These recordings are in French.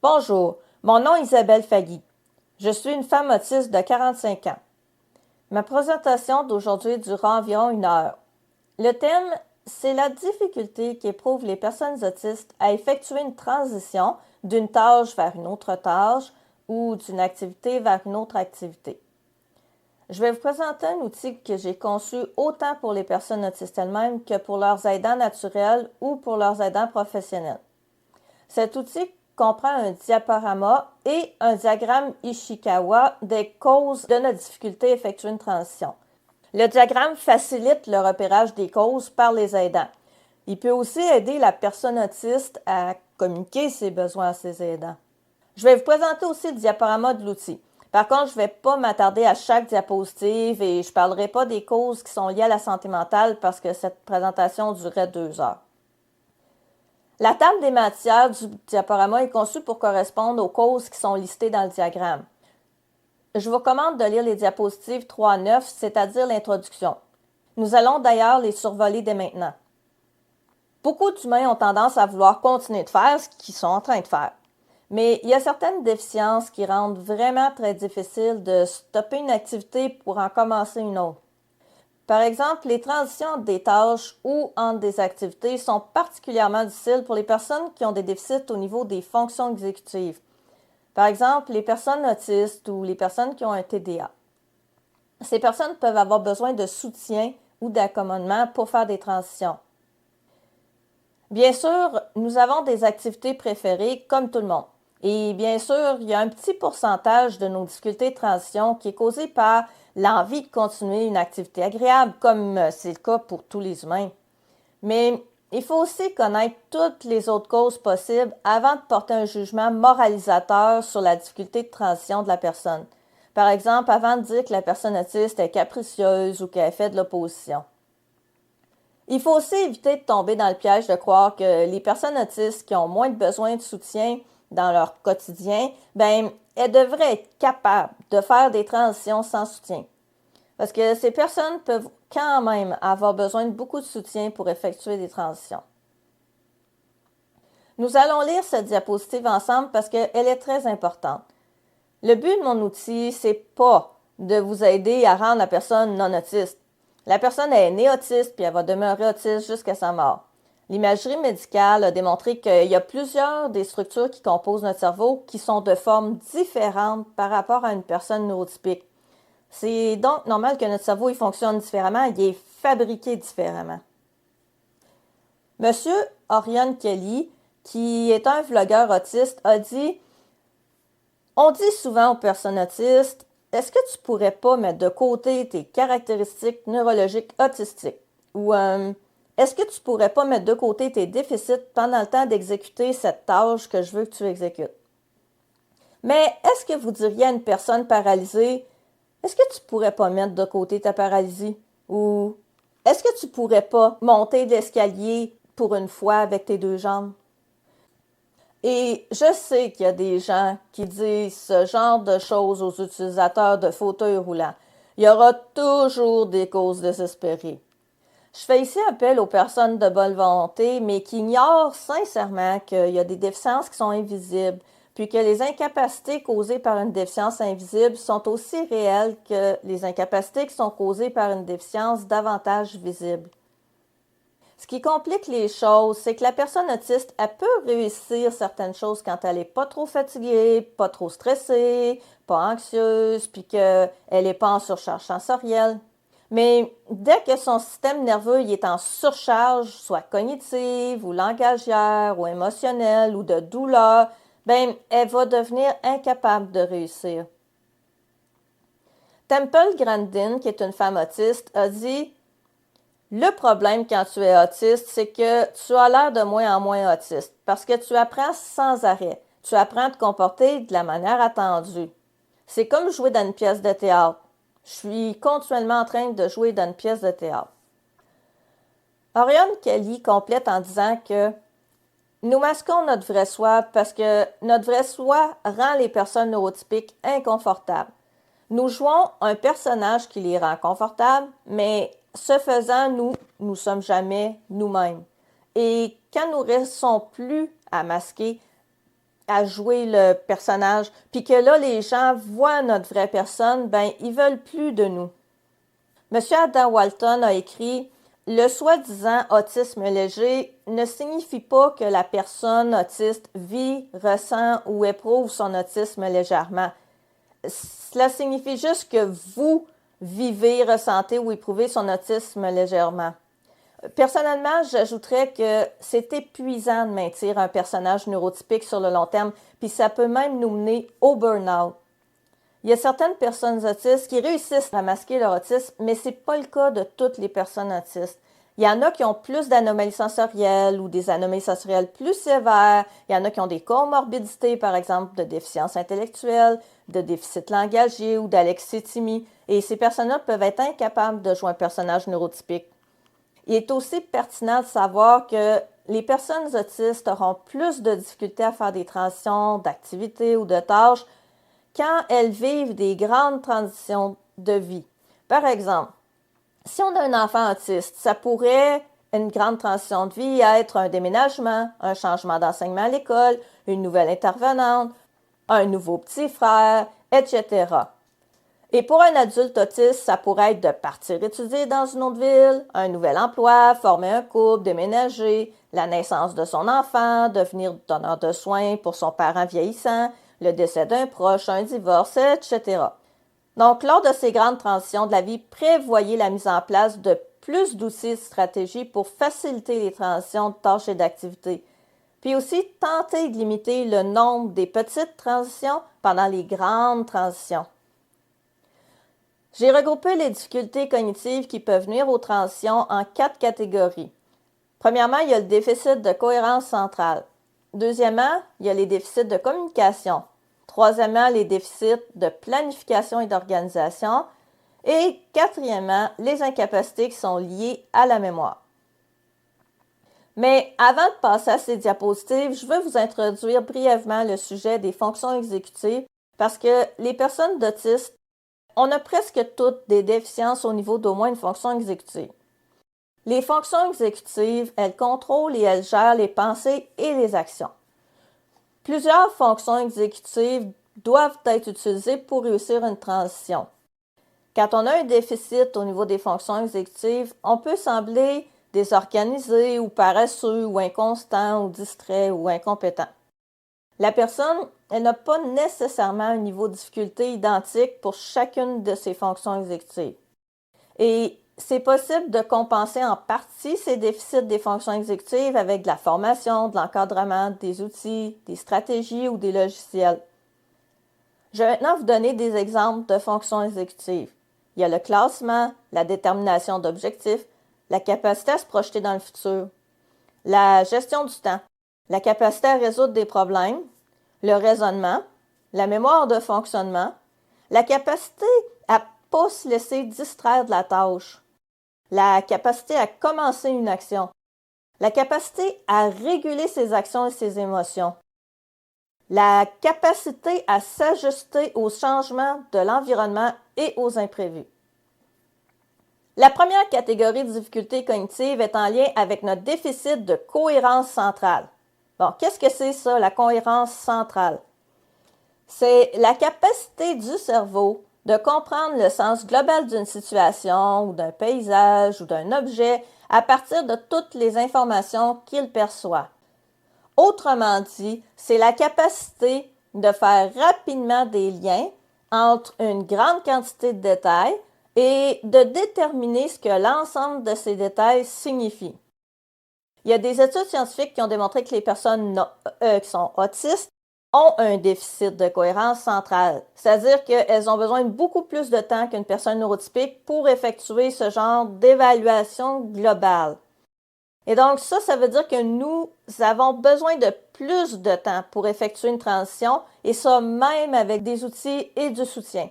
Bonjour, mon nom est Isabelle Fagui. Je suis une femme autiste de 45 ans. Ma présentation d'aujourd'hui durera environ 1 heure. Le thème, c'est la difficulté qu'éprouvent les personnes autistes à effectuer une transition d'une tâche vers une autre tâche ou d'une activité vers une autre activité. Je vais vous présenter un outil que j'ai conçu autant pour les personnes autistes elles-mêmes que pour leurs aidants naturels ou pour leurs aidants professionnels. Cet outil comprend un diaporama et un diagramme Ishikawa des causes de notre difficulté à effectuer une transition. Le diagramme facilite le repérage des causes par les aidants. Il peut aussi aider la personne autiste à communiquer ses besoins à ses aidants. Je vais vous présenter aussi le diaporama de l'outil. Par contre, je ne vais pas m'attarder à chaque diapositive et je ne parlerai pas des causes qui sont liées à la santé mentale parce que cette présentation durerait 2 heures. La table des matières du diaporama est conçue pour correspondre aux causes qui sont listées dans le diagramme. Je vous recommande de lire les diapositives 3 à 9, c'est-à-dire l'introduction. Nous allons d'ailleurs les survoler dès maintenant. Beaucoup d'humains ont tendance à vouloir continuer de faire ce qu'ils sont en train de faire. Mais il y a certaines déficiences qui rendent vraiment très difficile de stopper une activité pour en commencer une autre. Par exemple, les transitions entre des tâches ou entre des activités sont particulièrement difficiles pour les personnes qui ont des déficits au niveau des fonctions exécutives. Par exemple, les personnes autistes ou les personnes qui ont un TDA. Ces personnes peuvent avoir besoin de soutien ou d'accommodement pour faire des transitions. Bien sûr, nous avons des activités préférées comme tout le monde. Et bien sûr, il y a un petit pourcentage de nos difficultés de transition qui est causé par l'envie de continuer une activité agréable, comme c'est le cas pour tous les humains. Mais il faut aussi connaître toutes les autres causes possibles avant de porter un jugement moralisateur sur la difficulté de transition de la personne. Par exemple, avant de dire que la personne autiste est capricieuse ou qu'elle fait de l'opposition. Il faut aussi éviter de tomber dans le piège de croire que les personnes autistes qui ont moins de besoin de soutien dans leur quotidien, elles devraient être capables de faire des transitions sans soutien. Parce que ces personnes peuvent quand même avoir besoin de beaucoup de soutien pour effectuer des transitions. Nous allons lire cette diapositive ensemble parce qu'elle est très importante. Le but de mon outil, c'est pas de vous aider à rendre la personne non autiste. La personne est née autiste puis elle va demeurer autiste jusqu'à sa mort. L'imagerie médicale a démontré qu'il y a plusieurs des structures qui composent notre cerveau qui sont de formes différentes par rapport à une personne neurotypique. C'est donc normal que notre cerveau il fonctionne différemment, il est fabriqué différemment. Monsieur Orion Kelly, qui est un vlogueur autiste, a dit « On dit souvent aux personnes autistes, est-ce que tu pourrais pas mettre de côté tes caractéristiques neurologiques autistiques? Ou est-ce que tu pourrais pas mettre de côté tes déficits pendant le temps d'exécuter cette tâche que je veux que tu exécutes? Mais est-ce que vous diriez à une personne paralysée, est-ce que tu pourrais pas mettre de côté ta paralysie? Ou est-ce que tu pourrais pas monter l'escalier pour une fois avec tes 2 jambes? Et je sais qu'il y a des gens qui disent ce genre de choses aux utilisateurs de fauteuils roulants. Il y aura toujours des causes désespérées. Je fais ici appel aux personnes de bonne volonté, mais qui ignorent sincèrement qu'il y a des déficiences qui sont invisibles, puis que les incapacités causées par une déficience invisible sont aussi réelles que les incapacités qui sont causées par une déficience davantage visible. Ce qui complique les choses, c'est que la personne autiste, elle peut réussir certaines choses quand elle n'est pas trop fatiguée, pas trop stressée, pas anxieuse, puis qu'elle n'est pas en surcharge sensorielle. Mais dès que son système nerveux il est en surcharge, soit cognitive ou langagière ou émotionnelle ou de douleur, elle va devenir incapable de réussir. Temple Grandin, qui est une femme autiste, a dit « Le problème quand tu es autiste, c'est que tu as l'air de moins en moins autiste parce que tu apprends sans arrêt. Tu apprends à te comporter de la manière attendue. C'est comme jouer dans une pièce de théâtre. Je suis continuellement en train de jouer dans une pièce de théâtre. » Orion Kelly complète en disant que nous masquons notre vrai soi parce que notre vrai soi rend les personnes neurotypiques inconfortables. Nous jouons un personnage qui les rend confortables, mais ce faisant, nous ne sommes jamais nous-mêmes. Et quand nous ne restons plus à masquer, à jouer le personnage, puis que là, les gens voient notre vraie personne, ben, ils veulent plus de nous. Monsieur Adam Walton a écrit « Le soi-disant autisme léger ne signifie pas que la personne autiste vit, ressent ou éprouve son autisme légèrement. Cela signifie juste que vous vivez, ressentez ou éprouvez son autisme légèrement. » Personnellement, j'ajouterais que c'est épuisant de maintenir un personnage neurotypique sur le long terme, puis ça peut même nous mener au burn-out. Il y a certaines personnes autistes qui réussissent à masquer leur autisme, mais ce n'est pas le cas de toutes les personnes autistes. Il y en a qui ont plus d'anomalies sensorielles ou des anomalies sensorielles plus sévères. Il y en a qui ont des comorbidités, par exemple, de déficience intellectuelle, de déficit langagier ou d'alexithymie. Et ces personnes-là peuvent être incapables de jouer un personnage neurotypique. Il est aussi pertinent de savoir que les personnes autistes auront plus de difficultés à faire des transitions d'activités ou de tâches quand elles vivent des grandes transitions de vie. Par exemple, si on a un enfant autiste, ça pourrait, une grande transition de vie, être un déménagement, un changement d'enseignement à l'école, une nouvelle intervenante, un nouveau petit frère, etc. Et pour un adulte autiste, ça pourrait être de partir étudier dans une autre ville, un nouvel emploi, former un couple, déménager, la naissance de son enfant, devenir donneur de soins pour son parent vieillissant, le décès d'un proche, un divorce, etc. Donc, lors de ces grandes transitions de la vie, prévoyez la mise en place de plus d'outils et de stratégies pour faciliter les transitions de tâches et d'activités. Puis aussi, tentez de limiter le nombre des petites transitions pendant les grandes transitions. J'ai regroupé les difficultés cognitives qui peuvent nuire aux transitions en 4 catégories. Premièrement, il y a le déficit de cohérence centrale. Deuxièmement, il y a les déficits de communication. Troisièmement, les déficits de planification et d'organisation. Et quatrièmement, les incapacités qui sont liées à la mémoire. Mais avant de passer à ces diapositives, je veux vous introduire brièvement le sujet des fonctions exécutives parce que les personnes d'autisme, on a presque toutes des déficiences au niveau d'au moins une fonction exécutive. Les fonctions exécutives, elles contrôlent et elles gèrent les pensées et les actions. Plusieurs fonctions exécutives doivent être utilisées pour réussir une transition. Quand on a un déficit au niveau des fonctions exécutives, on peut sembler désorganisé ou paresseux ou inconstant ou distrait ou incompétent. La personne, elle n'a pas nécessairement un niveau de difficulté identique pour chacune de ces fonctions exécutives. Et c'est possible de compenser en partie ces déficits des fonctions exécutives avec de la formation, de l'encadrement, des outils, des stratégies ou des logiciels. Je vais maintenant vous donner des exemples de fonctions exécutives. Il y a le classement, la détermination d'objectifs, la capacité à se projeter dans le futur, la gestion du temps, la capacité à résoudre des problèmes, le raisonnement, la mémoire de fonctionnement, la capacité à ne pas se laisser distraire de la tâche, la capacité à commencer une action, la capacité à réguler ses actions et ses émotions, la capacité à s'ajuster aux changements de l'environnement et aux imprévus. La première catégorie de difficultés cognitives est en lien avec notre déficit de cohérence centrale. Bon, qu'est-ce que c'est ça, la cohérence centrale? C'est la capacité du cerveau de comprendre le sens global d'une situation ou d'un paysage ou d'un objet à partir de toutes les informations qu'il perçoit. Autrement dit, c'est la capacité de faire rapidement des liens entre une grande quantité de détails et de déterminer ce que l'ensemble de ces détails signifie. Il y a des études scientifiques qui ont démontré que les personnes qui sont autistes ont un déficit de cohérence centrale, c'est-à-dire qu'elles ont besoin de beaucoup plus de temps qu'une personne neurotypique pour effectuer ce genre d'évaluation globale. Et donc ça veut dire que nous avons besoin de plus de temps pour effectuer une transition, et ça même avec des outils et du soutien.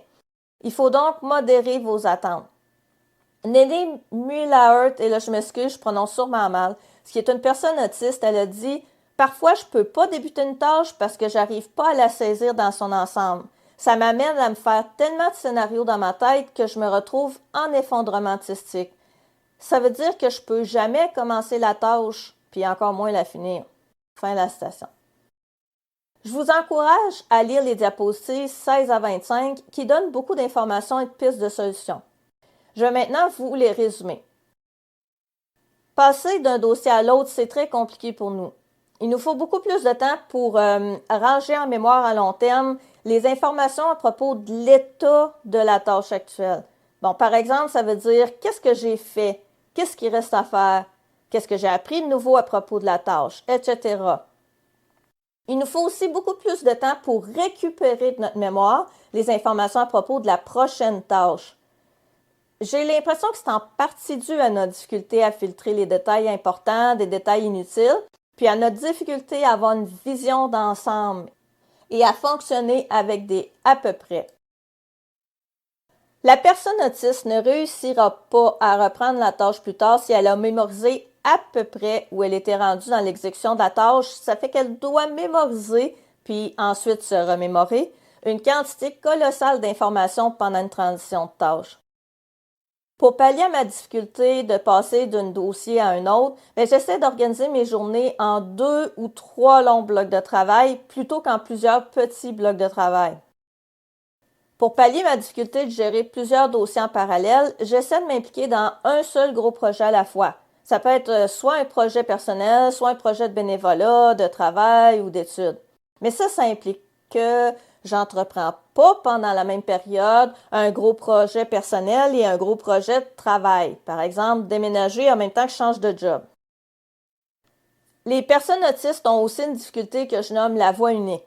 Il faut donc modérer vos attentes. Nelly Mueller, et là je m'excuse, je prononce sûrement mal, ce qui est une personne autiste, elle a dit « Parfois, je ne peux pas débuter une tâche parce que je n'arrive pas à la saisir dans son ensemble. Ça m'amène à me faire tellement de scénarios dans ma tête que je me retrouve en effondrement artistique. Ça veut dire que je ne peux jamais commencer la tâche, puis encore moins la finir. » Fin de la citation. Je vous encourage à lire les diapositives 16 à 25 qui donnent beaucoup d'informations et de pistes de solutions. Je vais maintenant vous les résumer. Passer d'un dossier à l'autre, c'est très compliqué pour nous. Il nous faut beaucoup plus de temps pour ranger en mémoire à long terme les informations à propos de l'état de la tâche actuelle. Bon, par exemple, ça veut dire qu'est-ce que j'ai fait, qu'est-ce qui reste à faire, qu'est-ce que j'ai appris de nouveau à propos de la tâche, etc. Il nous faut aussi beaucoup plus de temps pour récupérer de notre mémoire les informations à propos de la prochaine tâche. J'ai l'impression que c'est en partie dû à notre difficulté à filtrer les détails importants des détails inutiles, puis à notre difficulté à avoir une vision d'ensemble et à fonctionner avec des à peu près. La personne autiste ne réussira pas à reprendre la tâche plus tard si elle a mémorisé à peu près où elle était rendue dans l'exécution de la tâche. Ça fait qu'elle doit mémoriser, puis ensuite se remémorer, une quantité colossale d'informations pendant une transition de tâche. Pour pallier à ma difficulté de passer d'un dossier à un autre, j'essaie d'organiser mes journées en 2 ou 3 longs blocs de travail plutôt qu'en plusieurs petits blocs de travail. Pour pallier ma difficulté de gérer plusieurs dossiers en parallèle, j'essaie de m'impliquer dans un seul gros projet à la fois. Ça peut être soit un projet personnel, soit un projet de bénévolat, de travail ou d'études. Mais ça implique que j'entreprends pas pendant la même période un gros projet personnel et un gros projet de travail. Par exemple, déménager en même temps que je change de job. Les personnes autistes ont aussi une difficulté que je nomme la voix unique.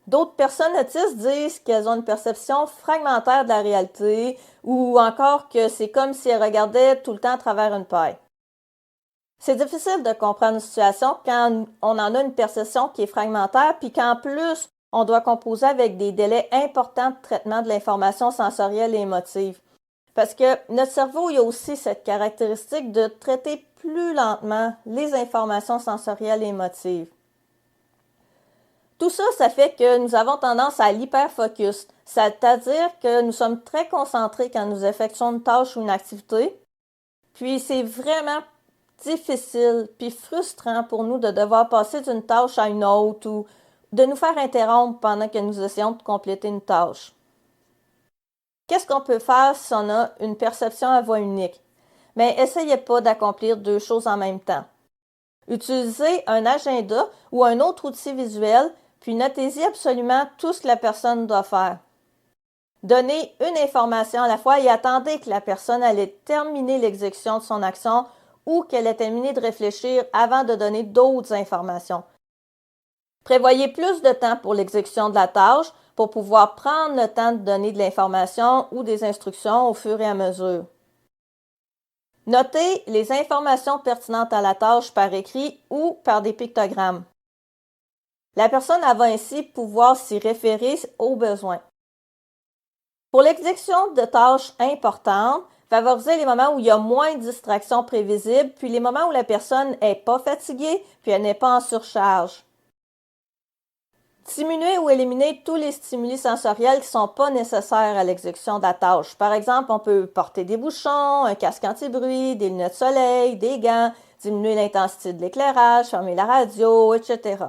D'autres personnes autistes disent qu'elles ont une perception fragmentaire de la réalité ou encore que c'est comme si elles regardaient tout le temps à travers une paille. C'est difficile de comprendre une situation quand on en a une perception qui est fragmentaire puis qu'en plus, on doit composer avec des délais importants de traitement de l'information sensorielle et émotive. Parce que notre cerveau, il a aussi cette caractéristique de traiter plus lentement les informations sensorielles et émotives. Tout ça, ça fait que nous avons tendance à l'hyperfocus, c'est-à-dire que nous sommes très concentrés quand nous effectuons une tâche ou une activité, puis c'est vraiment difficile puis frustrant pour nous de devoir passer d'une tâche à une autre ou de nous faire interrompre pendant que nous essayons de compléter une tâche. Qu'est-ce qu'on peut faire si on a une perception à voix unique? Mais essayez pas d'accomplir deux choses en même temps. Utilisez un agenda ou un autre outil visuel, puis notez-y absolument tout ce que la personne doit faire. Donnez une information à la fois et attendez que la personne ait terminé l'exécution de son action ou qu'elle ait terminé de réfléchir avant de donner d'autres informations. Prévoyez plus de temps pour l'exécution de la tâche pour pouvoir prendre le temps de donner de l'information ou des instructions au fur et à mesure. Notez les informations pertinentes à la tâche par écrit ou par des pictogrammes. La personne va ainsi pouvoir s'y référer au besoin. Pour l'exécution de tâches importantes, favorisez les moments où il y a moins de distractions prévisibles, puis les moments où la personne n'est pas fatiguée, puis elle n'est pas en surcharge. Diminuer ou éliminer tous les stimuli sensoriels qui ne sont pas nécessaires à l'exécution de la tâche. Par exemple, on peut porter des bouchons, un casque anti-bruit, des lunettes de soleil, des gants, diminuer l'intensité de l'éclairage, fermer la radio, etc.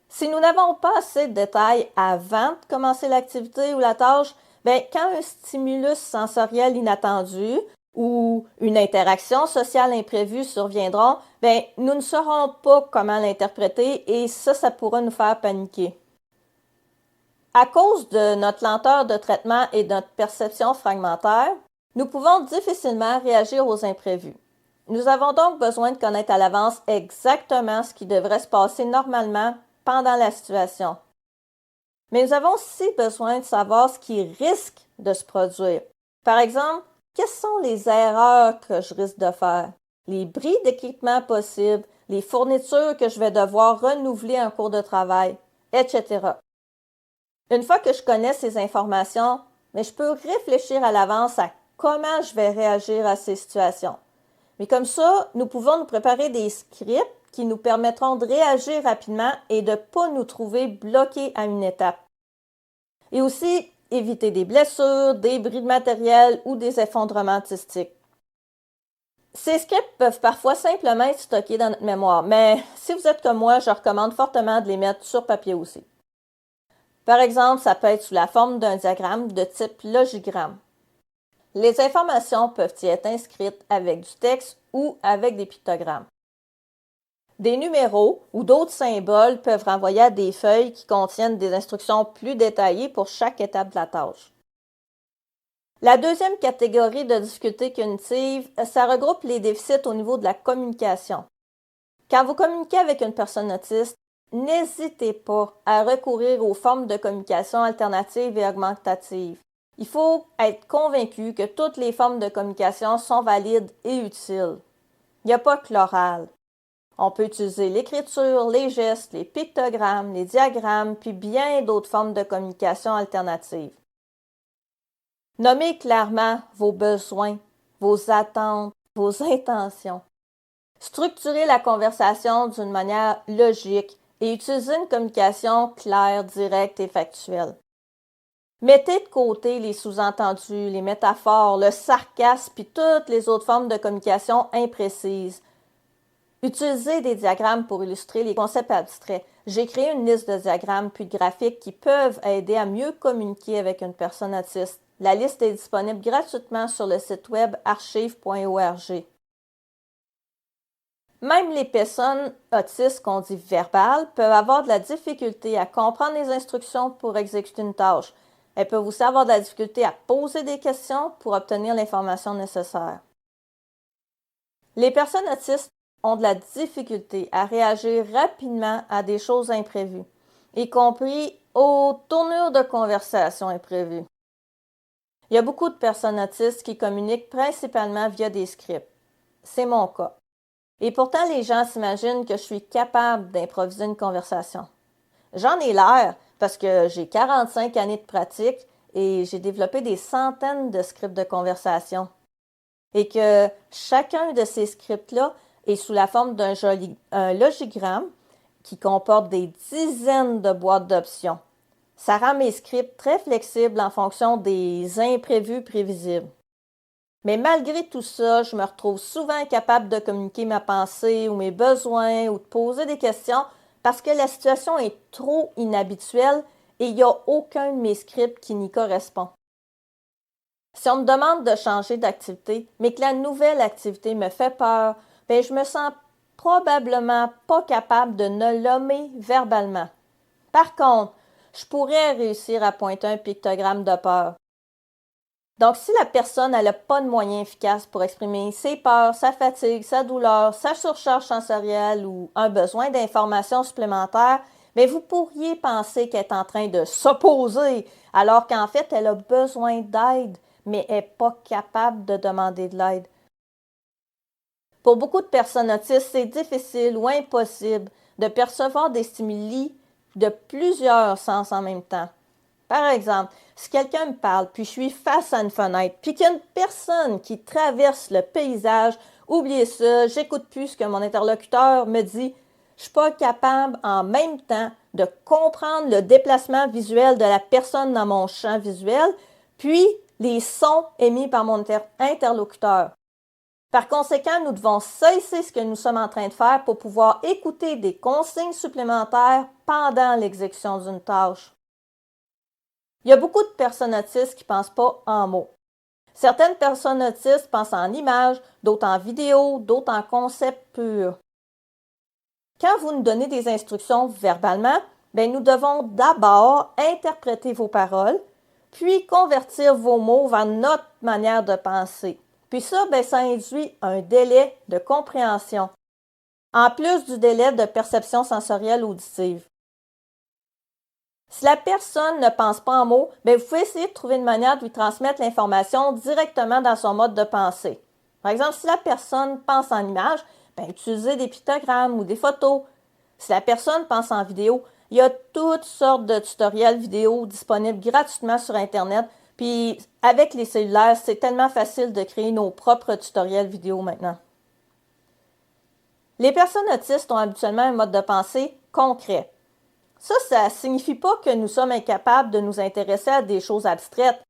Si nous n'avons pas assez de détails avant de commencer l'activité ou la tâche, quand un stimulus sensoriel inattendu ou une interaction sociale imprévue surviendront, nous ne saurons pas comment l'interpréter et ça pourra nous faire paniquer. À cause de notre lenteur de traitement et de notre perception fragmentaire, nous pouvons difficilement réagir aux imprévus. Nous avons donc besoin de connaître à l'avance exactement ce qui devrait se passer normalement pendant la situation. Mais nous avons aussi besoin de savoir ce qui risque de se produire. Par exemple, quelles sont les erreurs que je risque de faire? Les bris d'équipement possibles, les fournitures que je vais devoir renouveler en cours de travail, etc. Une fois que je connais ces informations, je peux réfléchir à l'avance à comment je vais réagir à ces situations. Mais comme ça, nous pouvons nous préparer des scripts qui nous permettront de réagir rapidement et de ne pas nous trouver bloqués à une étape. Et aussi, éviter des blessures, des bris de matériel ou des effondrements artistiques. Ces scripts peuvent parfois simplement être stockés dans notre mémoire, mais si vous êtes comme moi, je recommande fortement de les mettre sur papier aussi. Par exemple, ça peut être sous la forme d'un diagramme de type logigramme. Les informations peuvent y être inscrites avec du texte ou avec des pictogrammes. Des numéros ou d'autres symboles peuvent renvoyer à des feuilles qui contiennent des instructions plus détaillées pour chaque étape de la tâche. La deuxième catégorie de difficultés cognitives, ça regroupe les déficits au niveau de la communication. Quand vous communiquez avec une personne autiste, n'hésitez pas à recourir aux formes de communication alternatives et augmentatives. Il faut être convaincu que toutes les formes de communication sont valides et utiles. Il n'y a pas que l'oral. On peut utiliser l'écriture, les gestes, les pictogrammes, les diagrammes, puis bien d'autres formes de communication alternatives. Nommez clairement vos besoins, vos attentes, vos intentions. Structurez la conversation d'une manière logique et utilisez une communication claire, directe et factuelle. Mettez de côté les sous-entendus, les métaphores, le sarcasme puis toutes les autres formes de communication imprécises. Utilisez des diagrammes pour illustrer les concepts abstraits. J'ai créé une liste de diagrammes puis de graphiques qui peuvent aider à mieux communiquer avec une personne autiste. La liste est disponible gratuitement sur le site web archive.org. Même les personnes autistes qu'on dit verbales peuvent avoir de la difficulté à comprendre les instructions pour exécuter une tâche. Elles peuvent aussi avoir de la difficulté à poser des questions pour obtenir l'information nécessaire. Les personnes autistes ont de la difficulté à réagir rapidement à des choses imprévues, y compris aux tournures de conversation imprévues. Il y a beaucoup de personnes autistes qui communiquent principalement via des scripts. C'est mon cas. Et pourtant, les gens s'imaginent que je suis capable d'improviser une conversation. J'en ai l'air parce que j'ai 45 années de pratique et j'ai développé des centaines de scripts de conversation. Et que chacun de ces scripts-là est sous la forme d'un logigramme qui comporte des dizaines de boîtes d'options. Ça rend mes scripts très flexibles en fonction des imprévus prévisibles. Mais malgré tout ça, je me retrouve souvent incapable de communiquer ma pensée ou mes besoins ou de poser des questions parce que la situation est trop inhabituelle et il n'y a aucun de mes scripts qui n'y correspond. Si on me demande de changer d'activité, mais que la nouvelle activité me fait peur, je me sens probablement pas capable de ne nommer verbalement. Par contre, je pourrais réussir à pointer un pictogramme de peur. Donc, si la personne n'a pas de moyens efficaces pour exprimer ses peurs, sa fatigue, sa douleur, sa surcharge sensorielle ou un besoin d'informations supplémentaires, vous pourriez penser qu'elle est en train de s'opposer, alors qu'en fait, elle a besoin d'aide, mais elle n'est pas capable de demander de l'aide. Pour beaucoup de personnes autistes, c'est difficile ou impossible de percevoir des stimuli de plusieurs sens en même temps. Par exemple, si quelqu'un me parle, puis je suis face à une fenêtre, puis qu'il y a une personne qui traverse le paysage, oubliez ça, j'écoute plus ce que mon interlocuteur me dit. Je suis pas capable en même temps de comprendre le déplacement visuel de la personne dans mon champ visuel, puis les sons émis par mon interlocuteur. Par conséquent, nous devons cesser ce que nous sommes en train de faire pour pouvoir écouter des consignes supplémentaires pendant l'exécution d'une tâche. Il y a beaucoup de personnes autistes qui ne pensent pas en mots. Certaines personnes autistes pensent en images, d'autres en vidéo, d'autres en concept pur. Quand vous nous donnez des instructions verbalement, nous devons d'abord interpréter vos paroles, puis convertir vos mots vers notre manière de penser. Puis ça, ça induit un délai de compréhension, en plus du délai de perception sensorielle auditive. Si la personne ne pense pas en mots, vous pouvez essayer de trouver une manière de lui transmettre l'information directement dans son mode de pensée. Par exemple, si la personne pense en images, utilisez des pictogrammes ou des photos. Si la personne pense en vidéo, il y a toutes sortes de tutoriels vidéo disponibles gratuitement sur Internet. Puis avec les cellulaires, c'est tellement facile de créer nos propres tutoriels vidéo maintenant. Les personnes autistes ont habituellement un mode de pensée concret. Ça ne signifie pas que nous sommes incapables de nous intéresser à des choses abstraites.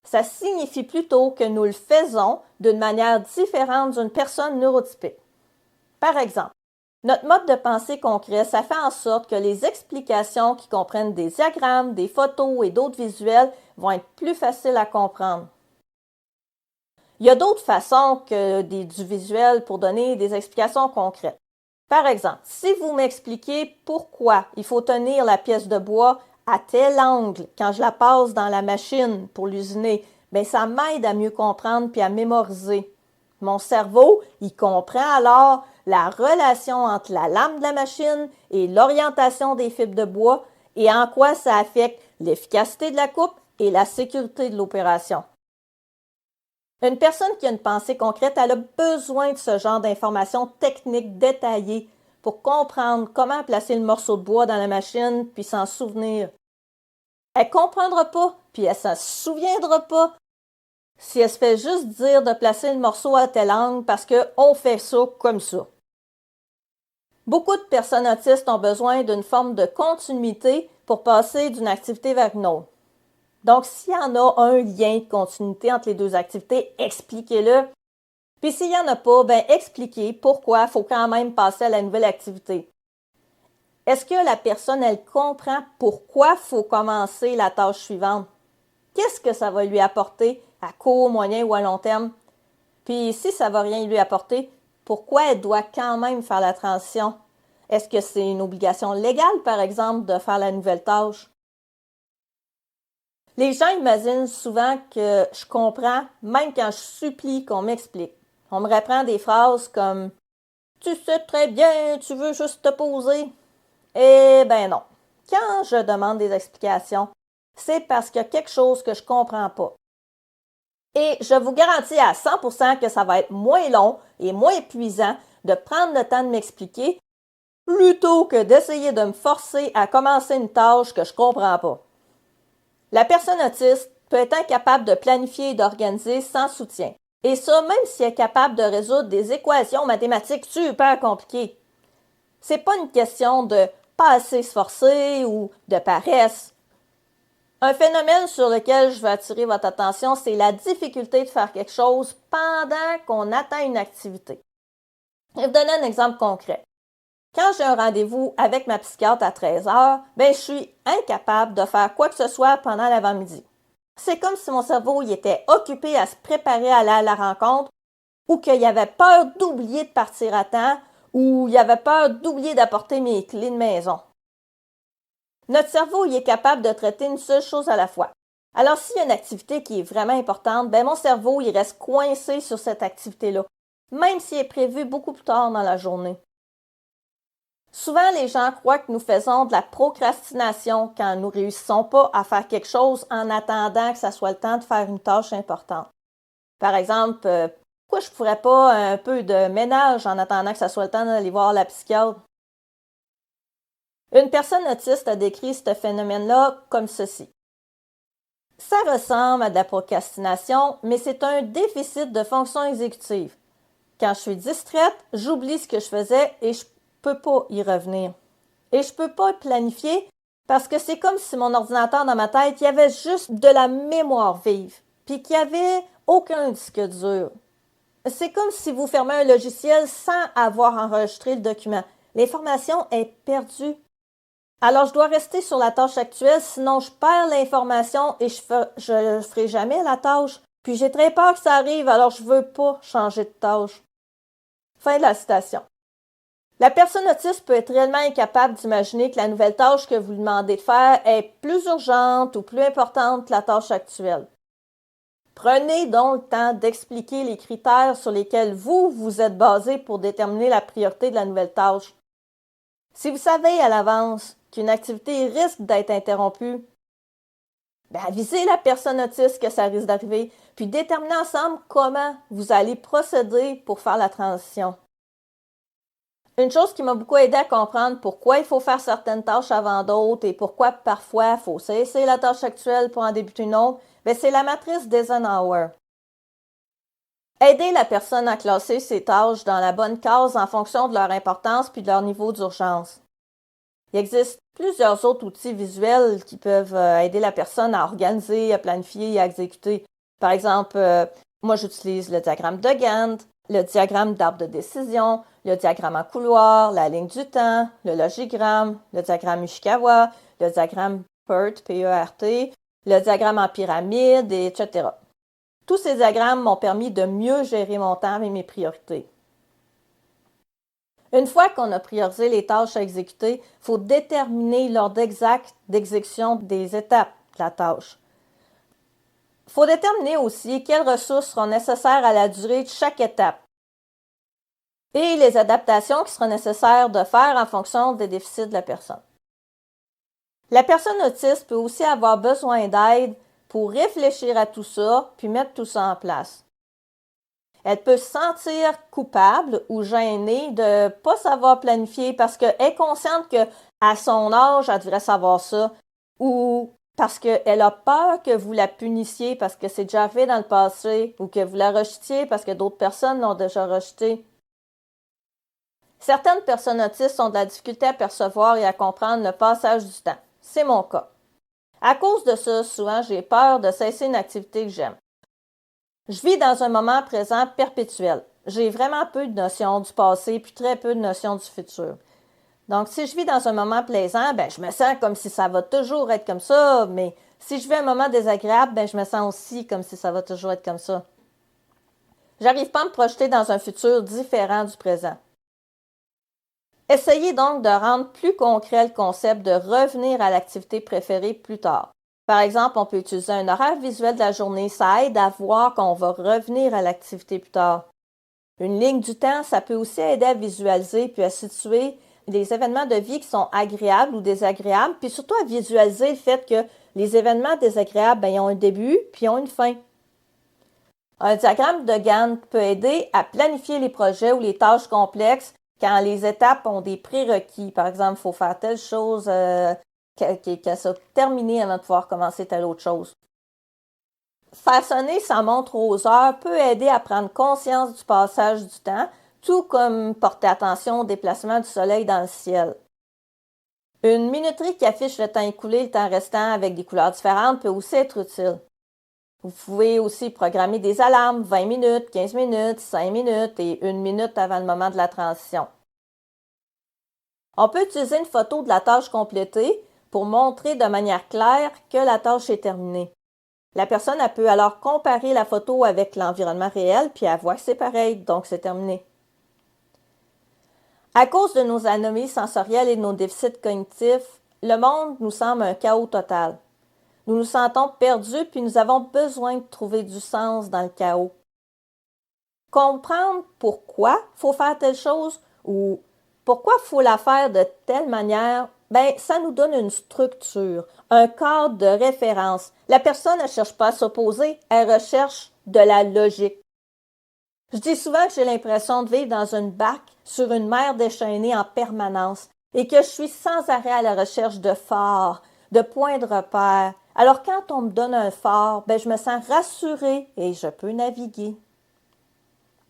Ça signifie plutôt que nous le faisons d'une manière différente d'une personne neurotypique. Par exemple, notre mode de pensée concret, ça fait en sorte que les explications qui comprennent des diagrammes, des photos et d'autres visuels vont être plus faciles à comprendre. Il y a d'autres façons que du visuel pour donner des explications concrètes. Par exemple, si vous m'expliquez pourquoi il faut tenir la pièce de bois à tel angle quand je la passe dans la machine pour l'usiner, bien ça m'aide à mieux comprendre puis à mémoriser. Mon cerveau, il comprend alors la relation entre la lame de la machine et l'orientation des fibres de bois et en quoi ça affecte l'efficacité de la coupe et la sécurité de l'opération. Une personne qui a une pensée concrète, elle a besoin de ce genre d'informations techniques détaillées pour comprendre comment placer le morceau de bois dans la machine puis s'en souvenir. Elle ne comprendra pas puis elle ne s'en souviendra pas si elle se fait juste dire de placer le morceau à tel angle parce qu'on fait ça comme ça. Beaucoup de personnes autistes ont besoin d'une forme de continuité pour passer d'une activité vers une autre. Donc, s'il y en a un lien de continuité entre les deux activités, expliquez-le. Puis s'il n'y en a pas, ben expliquez pourquoi il faut quand même passer à la nouvelle activité. Est-ce que la personne, elle comprend pourquoi il faut commencer la tâche suivante? Qu'est-ce que ça va lui apporter à court, moyen ou à long terme? Puis si ça ne va rien lui apporter, pourquoi elle doit quand même faire la transition? Est-ce que c'est une obligation légale, par exemple, de faire la nouvelle tâche? Les gens imaginent souvent que je comprends, même quand je supplie qu'on m'explique. On me reprend des phrases comme « Tu sais très bien, tu veux juste te poser. » Eh ben non. Quand je demande des explications, c'est parce qu'il y a quelque chose que je comprends pas. Et je vous garantis à 100% que ça va être moins long et moins épuisant de prendre le temps de m'expliquer plutôt que d'essayer de me forcer à commencer une tâche que je comprends pas. La personne autiste peut être incapable de planifier et d'organiser sans soutien. Et ça, même si elle est capable de résoudre des équations mathématiques super compliquées. C'est pas une question de pas assez se forcer ou de paresse. Un phénomène sur lequel je veux attirer votre attention, c'est la difficulté de faire quelque chose pendant qu'on atteint une activité. Je vais vous donner un exemple concret. Quand j'ai un rendez-vous avec ma psychiatre à 13h, je suis incapable de faire quoi que ce soit pendant l'avant-midi. C'est comme si mon cerveau il était occupé à se préparer à aller à la rencontre ou qu'il avait peur d'oublier de partir à temps ou il avait peur d'oublier d'apporter mes clés de maison. Notre cerveau il est capable de traiter une seule chose à la fois. Alors s'il y a une activité qui est vraiment importante, mon cerveau il reste coincé sur cette activité-là, même si elle est prévue beaucoup plus tard dans la journée. Souvent, les gens croient que nous faisons de la procrastination quand nous ne réussissons pas à faire quelque chose en attendant que ça soit le temps de faire une tâche importante. Par exemple, pourquoi je ne ferais pas un peu de ménage en attendant que ça soit le temps d'aller voir la psychiatre? Une personne autiste a décrit ce phénomène-là comme ceci. Ça ressemble à de la procrastination, mais c'est un déficit de fonction exécutive. Quand je suis distraite, j'oublie ce que je faisais et je peux pas y revenir. Et je peux pas planifier parce que c'est comme si mon ordinateur dans ma tête, il y avait juste de la mémoire vive, puis qu'il n'y avait aucun disque dur. C'est comme si vous fermez un logiciel sans avoir enregistré le document. L'information est perdue. Alors, je dois rester sur la tâche actuelle, sinon je perds l'information et je ferai jamais la tâche. Puis j'ai très peur que ça arrive, alors je veux pas changer de tâche. Fin de la citation. La personne autiste peut être réellement incapable d'imaginer que la nouvelle tâche que vous lui demandez de faire est plus urgente ou plus importante que la tâche actuelle. Prenez donc le temps d'expliquer les critères sur lesquels vous êtes basé pour déterminer la priorité de la nouvelle tâche. Si vous savez à l'avance qu'une activité risque d'être interrompue, avisez la personne autiste que ça risque d'arriver, puis déterminez ensemble comment vous allez procéder pour faire la transition. Une chose qui m'a beaucoup aidé à comprendre pourquoi il faut faire certaines tâches avant d'autres et pourquoi parfois il faut cesser la tâche actuelle pour en débuter une autre, c'est la matrice d'Eisenhower. Aider la personne à classer ses tâches dans la bonne case en fonction de leur importance puis de leur niveau d'urgence. Il existe plusieurs autres outils visuels qui peuvent aider la personne à organiser, à planifier et à exécuter. Par exemple, moi j'utilise le diagramme de Gantt, le diagramme d'arbre de décision, le diagramme en couloir, la ligne du temps, le logigramme, le diagramme Ishikawa, le diagramme PERT, P-E-R-T, le diagramme en pyramide, etc. Tous ces diagrammes m'ont permis de mieux gérer mon temps et mes priorités. Une fois qu'on a priorisé les tâches à exécuter, il faut déterminer l'ordre exact d'exécution des étapes de la tâche. Il faut déterminer aussi quelles ressources seront nécessaires à la durée de chaque étape et les adaptations qui seront nécessaires de faire en fonction des déficits de la personne. La personne autiste peut aussi avoir besoin d'aide pour réfléchir à tout ça puis mettre tout ça en place. Elle peut se sentir coupable ou gênée de ne pas savoir planifier parce qu'elle est consciente qu'à son âge, elle devrait savoir ça, ou parce qu'elle a peur que vous la punissiez parce que c'est déjà arrivé dans le passé, ou que vous la rejetiez parce que d'autres personnes l'ont déjà rejetée. Certaines personnes autistes ont de la difficulté à percevoir et à comprendre le passage du temps. C'est mon cas. À cause de ça, souvent, j'ai peur de cesser une activité que j'aime. Je vis dans un moment présent perpétuel. J'ai vraiment peu de notions du passé puis très peu de notions du futur. Donc, si je vis dans un moment plaisant, je me sens comme si ça va toujours être comme ça, mais si je vis un moment désagréable, je me sens aussi comme si ça va toujours être comme ça. J'arrive pas à me projeter dans un futur différent du présent. Essayez donc de rendre plus concret le concept de revenir à l'activité préférée plus tard. Par exemple, on peut utiliser un horaire visuel de la journée, ça aide à voir qu'on va revenir à l'activité plus tard. Une ligne du temps, ça peut aussi aider à visualiser puis à situer les événements de vie qui sont agréables ou désagréables, puis surtout à visualiser le fait que les événements désagréables, ils ont un début puis ils ont une fin. Un diagramme de Gantt peut aider à planifier les projets ou les tâches complexes quand les étapes ont des prérequis. Par exemple, il faut faire telle chose qu'elle soit terminée avant de pouvoir commencer telle autre chose. Faire sonner sa montre aux heures peut aider à prendre conscience du passage du temps, tout comme porter attention au déplacement du soleil dans le ciel. Une minuterie qui affiche le temps écoulé, le temps restant avec des couleurs différentes peut aussi être utile. Vous pouvez aussi programmer des alarmes 20 minutes, 15 minutes, 5 minutes et 1 minute avant le moment de la transition. On peut utiliser une photo de la tâche complétée pour montrer de manière claire que la tâche est terminée. La personne elle peut alors comparer la photo avec l'environnement réel puis elle voit que c'est pareil, donc c'est terminé. À cause de nos anomalies sensorielles et de nos déficits cognitifs, le monde nous semble un chaos total. Nous nous sentons perdus puis nous avons besoin de trouver du sens dans le chaos. Comprendre pourquoi il faut faire telle chose ou pourquoi il faut la faire de telle manière, ça nous donne une structure, un cadre de référence. La personne ne cherche pas à s'opposer, elle recherche de la logique. Je dis souvent que j'ai l'impression de vivre dans une barque sur une mer déchaînée en permanence et que je suis sans arrêt à la recherche de phares, de points de repère. Alors quand on me donne un phare, je me sens rassurée et je peux naviguer.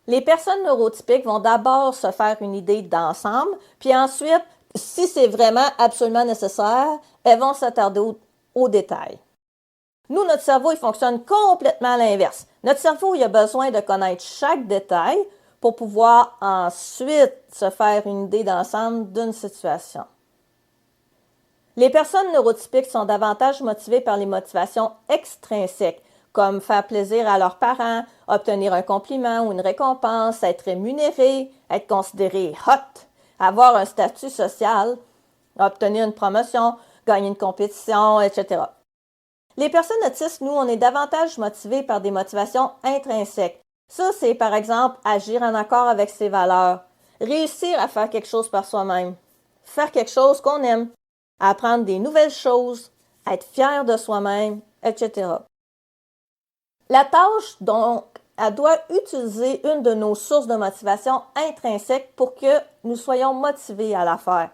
Les personnes neurotypiques vont d'abord se faire une idée d'ensemble, puis ensuite, si c'est vraiment absolument nécessaire, elles vont s'attarder aux détails. Nous, notre cerveau, il fonctionne complètement à l'inverse. Notre cerveau, il a besoin de connaître chaque détail pour pouvoir ensuite se faire une idée d'ensemble d'une situation. Les personnes neurotypiques sont davantage motivées par les motivations extrinsèques, comme faire plaisir à leurs parents, obtenir un compliment ou une récompense, être rémunéré, être considéré hot, avoir un statut social, obtenir une promotion, gagner une compétition, etc. Les personnes autistes, nous, on est davantage motivés par des motivations intrinsèques. Ça, c'est par exemple agir en accord avec ses valeurs, réussir à faire quelque chose par soi-même, faire quelque chose qu'on aime, apprendre des nouvelles choses, être fier de soi-même, etc. La tâche, donc, elle doit utiliser une de nos sources de motivation intrinsèque pour que nous soyons motivés à la faire.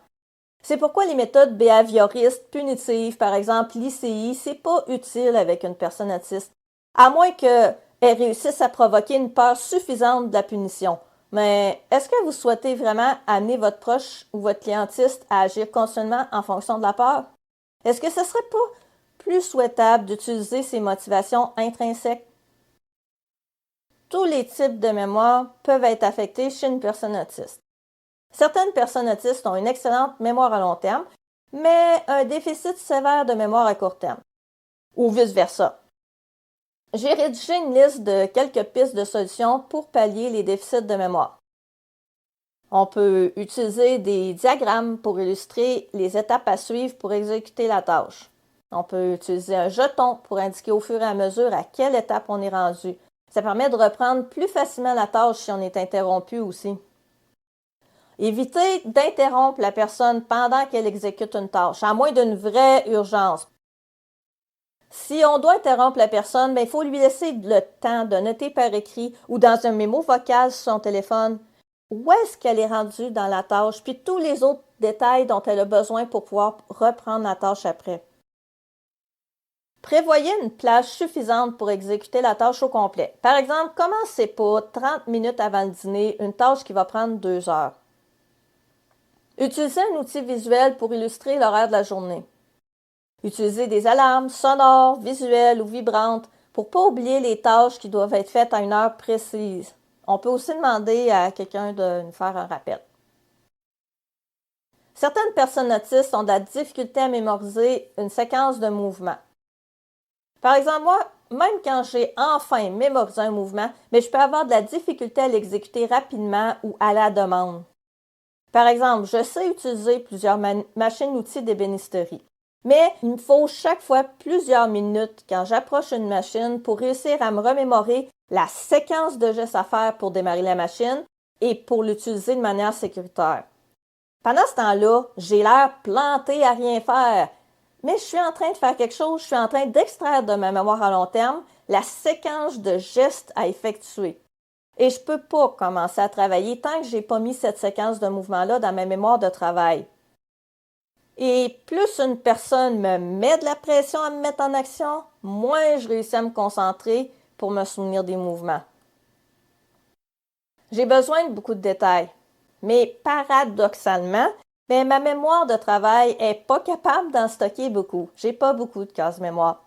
C'est pourquoi les méthodes behavioristes punitives, par exemple l'ICI, c'est pas utile avec une personne autiste, à moins qu'elle réussisse à provoquer une peur suffisante de la punition. Mais est-ce que vous souhaitez vraiment amener votre proche ou votre client autiste à agir continuellement en fonction de la peur? Est-ce que ce serait pas plus souhaitable d'utiliser ces motivations intrinsèques? tous les types de mémoire peuvent être affectés chez une personne autiste. Certaines personnes autistes ont une excellente mémoire à long terme, mais un déficit sévère de mémoire à court terme, ou vice-versa. J'ai rédigé une liste de quelques pistes de solutions pour pallier les déficits de mémoire. On peut utiliser des diagrammes pour illustrer les étapes à suivre pour exécuter la tâche. On peut utiliser un jeton pour indiquer au fur et à mesure à quelle étape on est rendu. Ça permet de reprendre plus facilement la tâche si on est interrompu aussi. Évitez d'interrompre la personne pendant qu'elle exécute une tâche, à moins d'une vraie urgence. Si on doit interrompre la personne, il faut lui laisser le temps de noter par écrit ou dans un mémo vocal sur son téléphone où est-ce qu'elle est rendue dans la tâche, puis tous les autres détails dont elle a besoin pour pouvoir reprendre la tâche après. Prévoyez une plage suffisante pour exécuter la tâche au complet. Par exemple, commencez pas 30 minutes avant le dîner une tâche qui va prendre 2 heures. Utilisez un outil visuel pour illustrer l'horaire de la journée. Utilisez des alarmes sonores, visuelles ou vibrantes pour ne pas oublier les tâches qui doivent être faites à une heure précise. On peut aussi demander à quelqu'un de nous faire un rappel. Certaines personnes autistes ont de la difficulté à mémoriser une séquence de mouvements. Par exemple, moi, même quand j'ai enfin mémorisé un mouvement, mais je peux avoir de la difficulté à l'exécuter rapidement ou à la demande. Par exemple, je sais utiliser plusieurs machines-outils d'ébénisterie, mais il me faut chaque fois plusieurs minutes quand j'approche une machine pour réussir à me remémorer la séquence de gestes à faire pour démarrer la machine et pour l'utiliser de manière sécuritaire. Pendant ce temps-là, j'ai l'air planté à rien faire, mais je suis en train de faire quelque chose, je suis en train d'extraire de ma mémoire à long terme la séquence de gestes à effectuer. Et je ne peux pas commencer à travailler tant que je n'ai pas mis cette séquence de mouvements-là dans ma mémoire de travail. Et plus une personne me met de la pression à me mettre en action, moins je réussis à me concentrer pour me souvenir des mouvements. J'ai besoin de beaucoup de détails, mais paradoxalement, ma mémoire de travail n'est pas capable d'en stocker beaucoup. J'ai pas beaucoup de cases mémoire.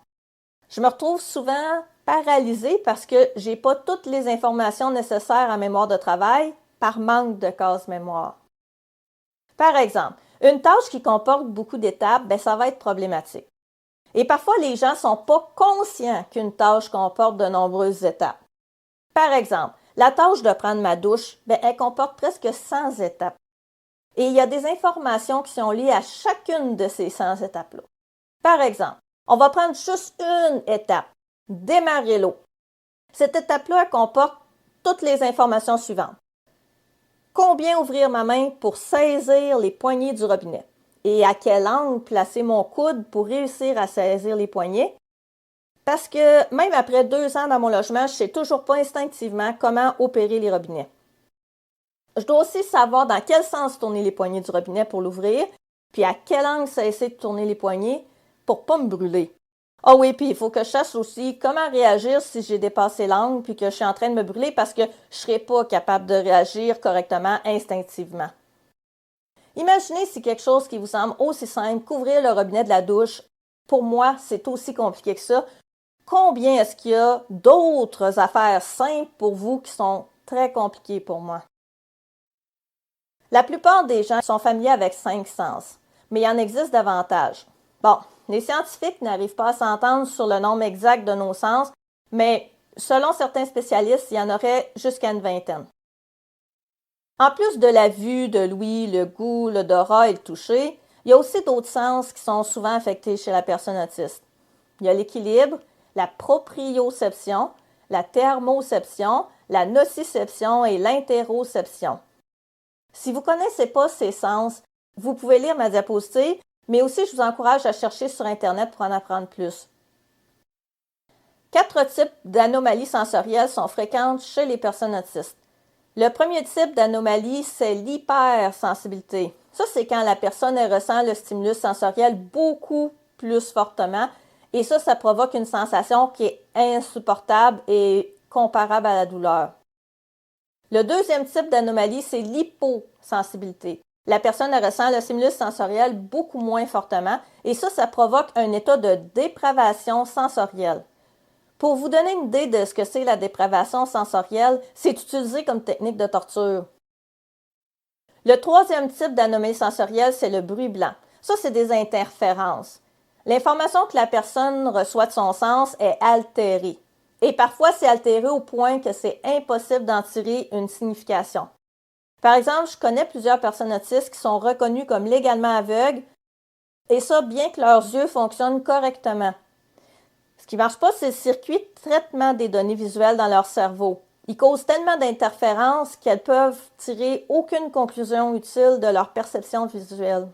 Je me retrouve souvent paralysée parce que j'ai pas toutes les informations nécessaires en mémoire de travail par manque de cases mémoire. Par exemple, une tâche qui comporte beaucoup d'étapes, ça va être problématique. Et parfois, les gens ne sont pas conscients qu'une tâche comporte de nombreuses étapes. Par exemple, la tâche de prendre ma douche, elle comporte presque 100 étapes. Et il y a des informations qui sont liées à chacune de ces 100 étapes-là. Par exemple, on va prendre juste une étape, démarrer l'eau. Cette étape-là comporte toutes les informations suivantes. Combien ouvrir ma main pour saisir les poignées du robinet? Et à quel angle placer mon coude pour réussir à saisir les poignées? Parce que même après 2 ans dans mon logement, je ne sais toujours pas instinctivement comment opérer les robinets. Je dois aussi savoir dans quel sens tourner les poignées du robinet pour l'ouvrir, puis à quel angle cesser de tourner les poignées pour ne pas me brûler. Ah oui, puis il faut que je sache aussi comment réagir si j'ai dépassé l'angle puis que je suis en train de me brûler parce que je ne serai pas capable de réagir correctement instinctivement. Imaginez si quelque chose qui vous semble aussi simple qu'ouvrir le robinet de la douche, pour moi, c'est aussi compliqué que ça. Combien est-ce qu'il y a d'autres affaires simples pour vous qui sont très compliquées pour moi? La plupart des gens sont familiers avec 5 sens, mais il en existe davantage. Bon, les scientifiques n'arrivent pas à s'entendre sur le nombre exact de nos sens, mais selon certains spécialistes, il y en aurait jusqu'à une vingtaine. En plus de la vue, de l'ouïe, le goût, l'odorat et le toucher, il y a aussi d'autres sens qui sont souvent affectés chez la personne autiste. Il y a l'équilibre, la proprioception, la thermoception, la nociception et l'interoception. Si vous ne connaissez pas ces sens, vous pouvez lire ma diapositive, mais aussi je vous encourage à chercher sur Internet pour en apprendre plus. 4 types d'anomalies sensorielles sont fréquentes chez les personnes autistes. Le premier type d'anomalie, c'est l'hypersensibilité. Ça, c'est quand la personne ressent le stimulus sensoriel beaucoup plus fortement et ça provoque une sensation qui est insupportable et comparable à la douleur. Le deuxième type d'anomalie, c'est l'hyposensibilité. La personne ressent le stimulus sensoriel beaucoup moins fortement et ça provoque un état de dépravation sensorielle. Pour vous donner une idée de ce que c'est la dépravation sensorielle, c'est utilisé comme technique de torture. Le troisième type d'anomalie sensorielle, c'est le bruit blanc. Ça, c'est des interférences. L'information que la personne reçoit de son sens est altérée. Et parfois, c'est altéré au point que c'est impossible d'en tirer une signification. Par exemple, je connais plusieurs personnes autistes qui sont reconnues comme légalement aveugles, et ça, bien que leurs yeux fonctionnent correctement. Ce qui ne marche pas, c'est le circuit de traitement des données visuelles dans leur cerveau. Ils causent tellement d'interférences qu'elles peuvent tirer aucune conclusion utile de leur perception visuelle.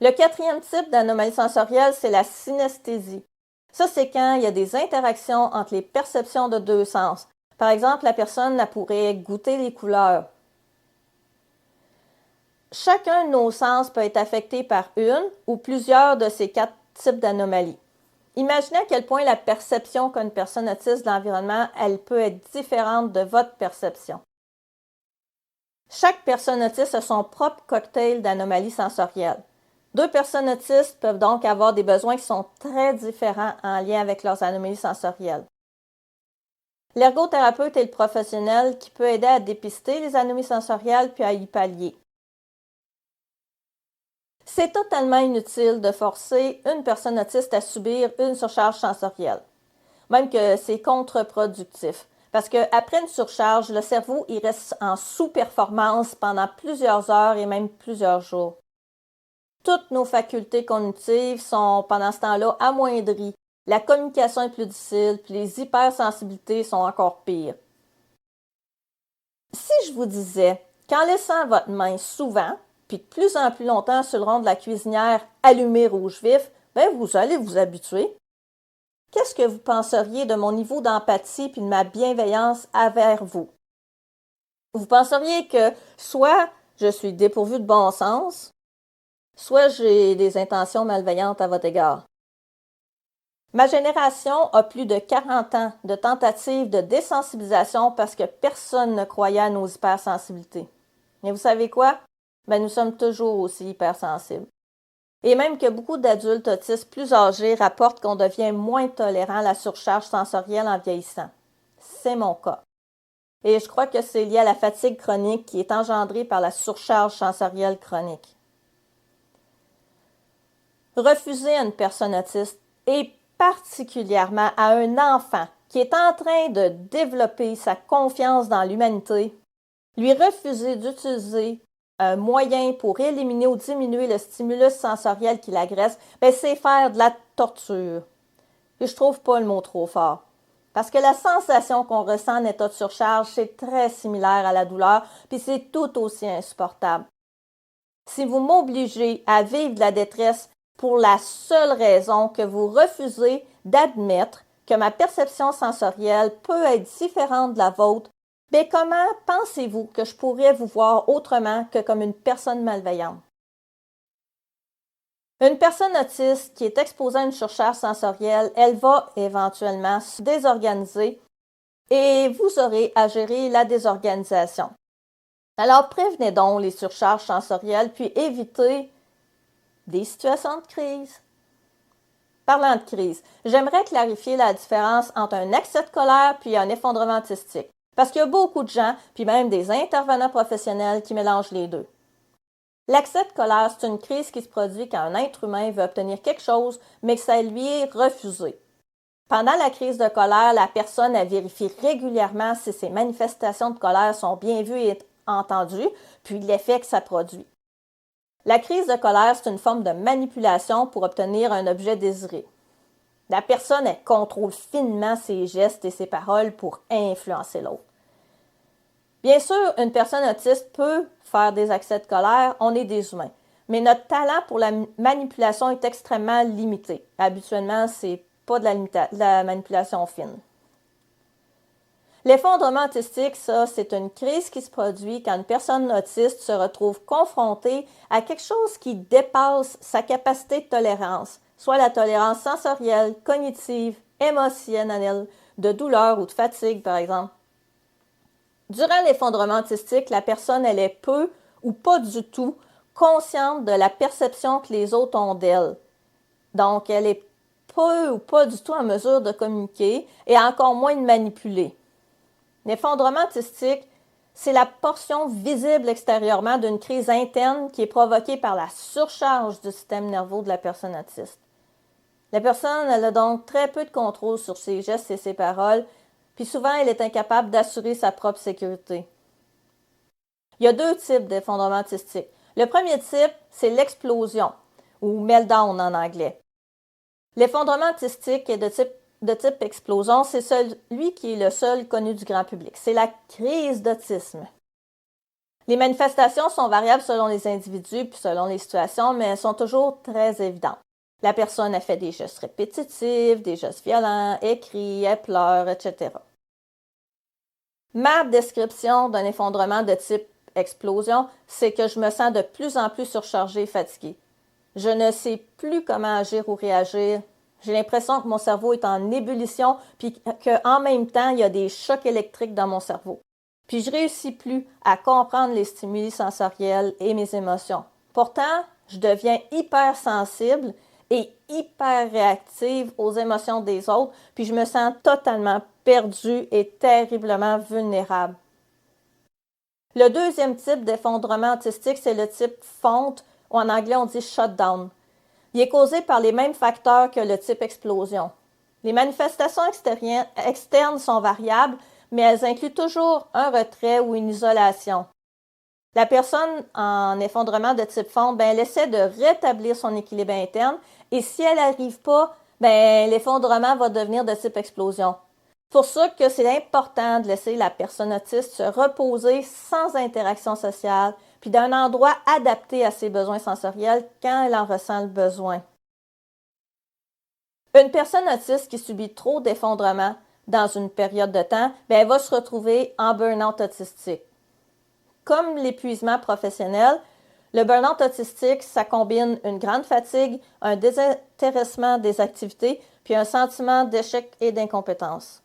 Le quatrième type d'anomalie sensorielle, c'est la synesthésie. Ça, c'est quand il y a des interactions entre les perceptions de deux sens. Par exemple, la personne pourrait goûter les couleurs. Chacun de nos sens peut être affecté par une ou plusieurs de ces quatre types d'anomalies. Imaginez à quel point la perception qu'une personne autiste de l'environnement, elle peut être différente de votre perception. Chaque personne autiste a son propre cocktail d'anomalies sensorielles. Deux personnes autistes peuvent donc avoir des besoins qui sont très différents en lien avec leurs anomalies sensorielles. L'ergothérapeute est le professionnel qui peut aider à dépister les anomalies sensorielles puis à y pallier. C'est totalement inutile de forcer une personne autiste à subir une surcharge sensorielle, même que c'est contre-productif, parce qu'après une surcharge, le cerveau il reste en sous-performance pendant plusieurs heures et même plusieurs jours. Toutes nos facultés cognitives sont pendant ce temps-là amoindries, la communication est plus difficile, puis les hypersensibilités sont encore pires. Si je vous disais qu'en laissant votre main souvent, puis de plus en plus longtemps sur le rond de la cuisinière allumée rouge vif, vous allez vous habituer. Qu'est-ce que vous penseriez de mon niveau d'empathie puis de ma bienveillance envers vous? Vous penseriez que soit je suis dépourvue de bon sens, soit j'ai des intentions malveillantes à votre égard. Ma génération a plus de 40 ans de tentatives de désensibilisation parce que personne ne croyait à nos hypersensibilités. Mais vous savez quoi? Nous sommes toujours aussi hypersensibles. Et même que beaucoup d'adultes autistes plus âgés rapportent qu'on devient moins tolérant à la surcharge sensorielle en vieillissant. C'est mon cas. Et je crois que c'est lié à la fatigue chronique qui est engendrée par la surcharge sensorielle chronique. Refuser à une personne autiste, et particulièrement à un enfant qui est en train de développer sa confiance dans l'humanité, lui refuser d'utiliser un moyen pour éliminer ou diminuer le stimulus sensoriel qui l'agresse, c'est faire de la torture. Et je trouve pas le mot trop fort. Parce que la sensation qu'on ressent en état de surcharge, c'est très similaire à la douleur, puis c'est tout aussi insupportable. Si vous m'obligez à vivre de la détresse pour la seule raison que vous refusez d'admettre que ma perception sensorielle peut être différente de la vôtre, comment pensez-vous que je pourrais vous voir autrement que comme une personne malveillante? Une personne autiste qui est exposée à une surcharge sensorielle, elle va éventuellement se désorganiser et vous aurez à gérer la désorganisation. Alors prévenez donc les surcharges sensorielles puis évitez des situations de crise. Parlant de crise, j'aimerais clarifier la différence entre un accès de colère puis un effondrement autistique. Parce qu'il y a beaucoup de gens, puis même des intervenants professionnels qui mélangent les deux. L'accès de colère, c'est une crise qui se produit quand un être humain veut obtenir quelque chose, mais que ça lui est refusé. Pendant la crise de colère, la personne vérifie régulièrement si ses manifestations de colère sont bien vues et entendues, puis l'effet que ça produit. La crise de colère, c'est une forme de manipulation pour obtenir un objet désiré. La personne, elle contrôle finement ses gestes et ses paroles pour influencer l'autre. Bien sûr, une personne autiste peut faire des accès de colère, on est des humains. Mais notre talent pour la manipulation est extrêmement limité. Habituellement, c'est pas de la manipulation fine. L'effondrement autistique, ça, c'est une crise qui se produit quand une personne autiste se retrouve confrontée à quelque chose qui dépasse sa capacité de tolérance, soit la tolérance sensorielle, cognitive, émotionnelle, de douleur ou de fatigue, par exemple. Durant l'effondrement autistique, la personne, elle est peu ou pas du tout consciente de la perception que les autres ont d'elle. Donc, elle est peu ou pas du tout en mesure de communiquer et encore moins de manipuler. L'effondrement autistique, c'est la portion visible extérieurement d'une crise interne qui est provoquée par la surcharge du système nerveux de la personne autiste. La personne, elle a donc très peu de contrôle sur ses gestes et ses paroles, puis souvent elle est incapable d'assurer sa propre sécurité. Il y a deux types d'effondrement autistique. Le premier type, c'est l'explosion, ou meltdown en anglais. L'effondrement autistique est de type explosion, c'est celui qui est le seul connu du grand public. C'est la crise d'autisme. Les manifestations sont variables selon les individus puis selon les situations, mais elles sont toujours très évidentes. La personne a fait des gestes répétitifs, des gestes violents, elle crie, elle pleure, etc. Ma description d'un effondrement de type explosion, c'est que je me sens de plus en plus surchargée et fatiguée. Je ne sais plus comment agir ou réagir. J'ai l'impression que mon cerveau est en ébullition, puis qu'en même temps, il y a des chocs électriques dans mon cerveau. Puis je réussis plus à comprendre les stimuli sensoriels et mes émotions. Pourtant, je deviens hyper sensible et hyper réactive aux émotions des autres, puis je me sens totalement perdue et terriblement vulnérable. Le deuxième type d'effondrement autistique, c'est le type fonte, ou en anglais on dit shutdown. Il est causé par les mêmes facteurs que le type explosion. Les manifestations externes sont variables, mais elles incluent toujours un retrait ou une isolation. La personne en effondrement de type fonte, elle essaie de rétablir son équilibre interne et si elle n'arrive pas, l'effondrement va devenir de type explosion. C'est pour ça que c'est important de laisser la personne autiste se reposer sans interaction sociale, puis d'un endroit adapté à ses besoins sensoriels quand elle en ressent le besoin. Une personne autiste qui subit trop d'effondrement dans une période de temps, elle va se retrouver en burn-out autistique. Comme l'épuisement professionnel, le burn-out autistique, ça combine une grande fatigue, un désintéressement des activités, puis un sentiment d'échec et d'incompétence.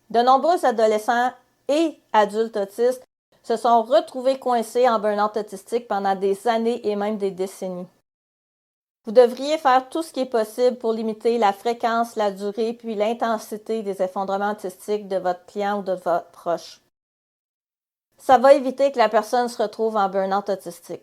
De nombreux adolescents et adultes autistes se sont retrouvés coincés en burn-out autistique pendant des années et même des décennies. Vous devriez faire tout ce qui est possible pour limiter la fréquence, la durée puis l'intensité des effondrements autistiques de votre client ou de votre proche. Ça va éviter que la personne se retrouve en burn-out autistique.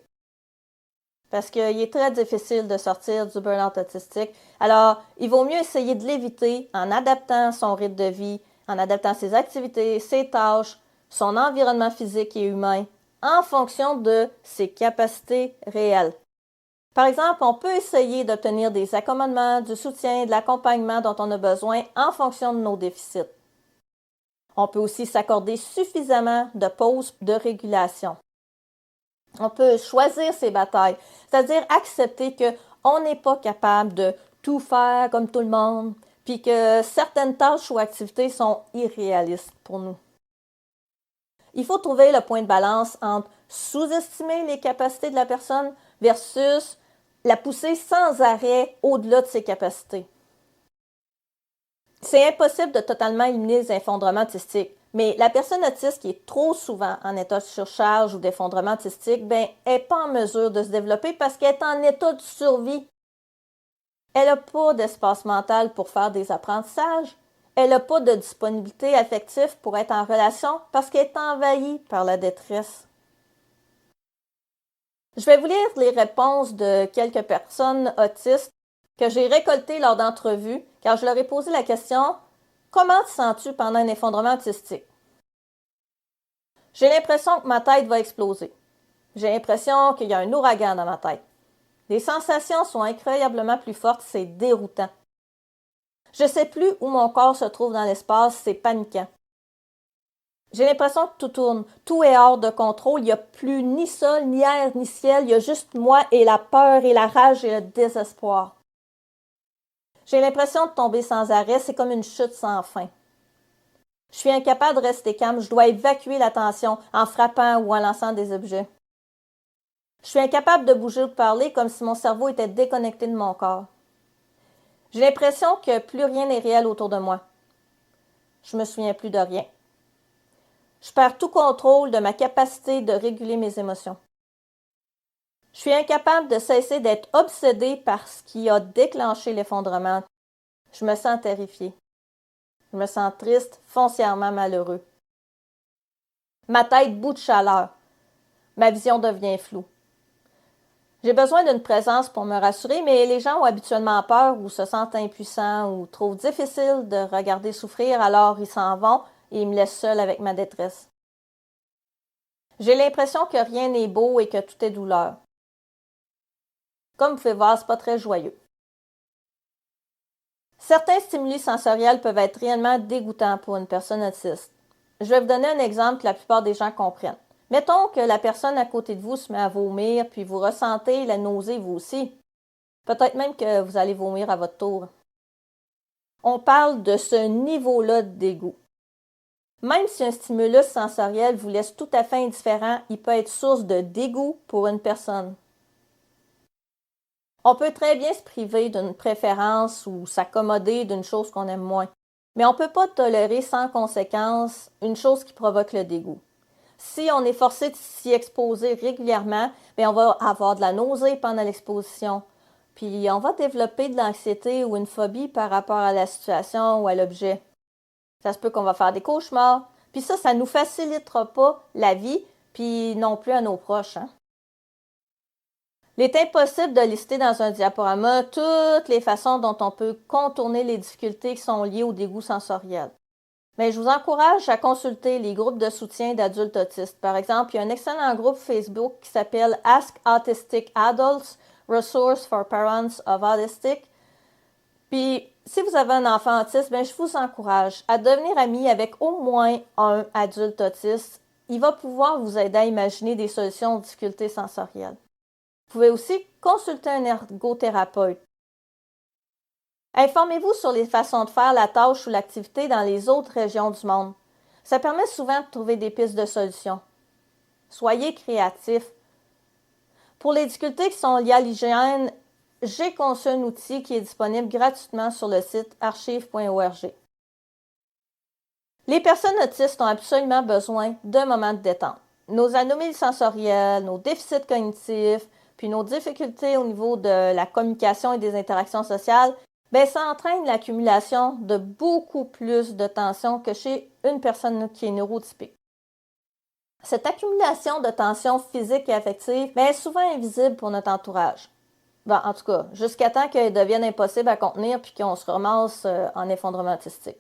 Parce qu'il est très difficile de sortir du burn-out autistique. Alors, il vaut mieux essayer de l'éviter en adaptant son rythme de vie, en adaptant ses activités, ses tâches, son environnement physique et humain, en fonction de ses capacités réelles. Par exemple, on peut essayer d'obtenir des accommodements, du soutien, de l'accompagnement dont on a besoin en fonction de nos déficits. On peut aussi s'accorder suffisamment de pauses de régulation. On peut choisir ses batailles, c'est-à-dire accepter qu'on n'est pas capable de tout faire comme tout le monde, puis que certaines tâches ou activités sont irréalistes pour nous. Il faut trouver le point de balance entre sous-estimer les capacités de la personne versus la pousser sans arrêt au-delà de ses capacités. C'est impossible de totalement éliminer les effondrements autistiques, mais la personne autiste qui est trop souvent en état de surcharge ou d'effondrement autistique, n'est pas en mesure de se développer parce qu'elle est en état de survie. Elle n'a pas d'espace mental pour faire des apprentissages. Elle n'a pas de disponibilité affective pour être en relation parce qu'elle est envahie par la détresse. Je vais vous lire les réponses de quelques personnes autistes que j'ai récoltées lors d'entrevues, car je leur ai posé la question « Comment te sens-tu pendant un effondrement autistique? » J'ai l'impression que ma tête va exploser. J'ai l'impression qu'il y a un ouragan dans ma tête. Les sensations sont incroyablement plus fortes, c'est déroutant. Je ne sais plus où mon corps se trouve dans l'espace, c'est paniquant. J'ai l'impression que tout tourne, tout est hors de contrôle, il n'y a plus ni sol, ni air, ni ciel, il y a juste moi et la peur et la rage et le désespoir. J'ai l'impression de tomber sans arrêt, c'est comme une chute sans fin. Je suis incapable de rester calme, je dois évacuer la tension en frappant ou en lançant des objets. Je suis incapable de bouger ou de parler comme si mon cerveau était déconnecté de mon corps. J'ai l'impression que plus rien n'est réel autour de moi. Je me souviens plus de rien. Je perds tout contrôle de ma capacité de réguler mes émotions. Je suis incapable de cesser d'être obsédée par ce qui a déclenché l'effondrement. Je me sens terrifié. Je me sens triste, foncièrement malheureux. Ma tête bout de chaleur. Ma vision devient floue. J'ai besoin d'une présence pour me rassurer, mais les gens ont habituellement peur ou se sentent impuissants ou trouvent difficile de regarder souffrir, alors ils s'en vont et ils me laissent seule avec ma détresse. J'ai l'impression que rien n'est beau et que tout est douleur. Comme vous pouvez voir, c'est pas très joyeux. Certains stimuli sensoriels peuvent être réellement dégoûtants pour une personne autiste. Je vais vous donner un exemple que la plupart des gens comprennent. Mettons que la personne à côté de vous se met à vomir, puis vous ressentez la nausée vous aussi. Peut-être même que vous allez vomir à votre tour. On parle de ce niveau-là de dégoût. Même si un stimulus sensoriel vous laisse tout à fait indifférent, il peut être source de dégoût pour une personne. On peut très bien se priver d'une préférence ou s'accommoder d'une chose qu'on aime moins, mais on ne peut pas tolérer sans conséquence une chose qui provoque le dégoût. Si on est forcé de s'y exposer régulièrement, bien on va avoir de la nausée pendant l'exposition, puis on va développer de l'anxiété ou une phobie par rapport à la situation ou à l'objet. Ça se peut qu'on va faire des cauchemars, puis ça nous facilitera pas la vie, puis non plus à nos proches. Il est impossible de lister dans un diaporama toutes les façons dont on peut contourner les difficultés qui sont liées au dégoût sensoriel. Mais je vous encourage à consulter les groupes de soutien d'adultes autistes. Par exemple, il y a un excellent groupe Facebook qui s'appelle Ask Autistic Adults, Resource for Parents of Autistic. Puis, si vous avez un enfant autiste, bien, je vous encourage à devenir ami avec au moins un adulte autiste. Il va pouvoir vous aider à imaginer des solutions aux difficultés sensorielles. Vous pouvez aussi consulter un ergothérapeute. Informez-vous sur les façons de faire la tâche ou l'activité dans les autres régions du monde. Ça permet souvent de trouver des pistes de solutions. Soyez créatifs. Pour les difficultés qui sont liées à l'hygiène, j'ai conçu un outil qui est disponible gratuitement sur le site archive.org. Les personnes autistes ont absolument besoin d'un moment de détente. Nos anomalies sensorielles, nos déficits cognitifs, puis nos difficultés au niveau de la communication et des interactions sociales, bien, ça entraîne l'accumulation de beaucoup plus de tensions que chez une personne qui est neurotypique. Cette accumulation de tensions physiques et affectives bien, est souvent invisible pour notre entourage. Bon, en tout cas, jusqu'à temps qu'elle devienne impossible à contenir puis qu'on se ramasse en effondrement autistique.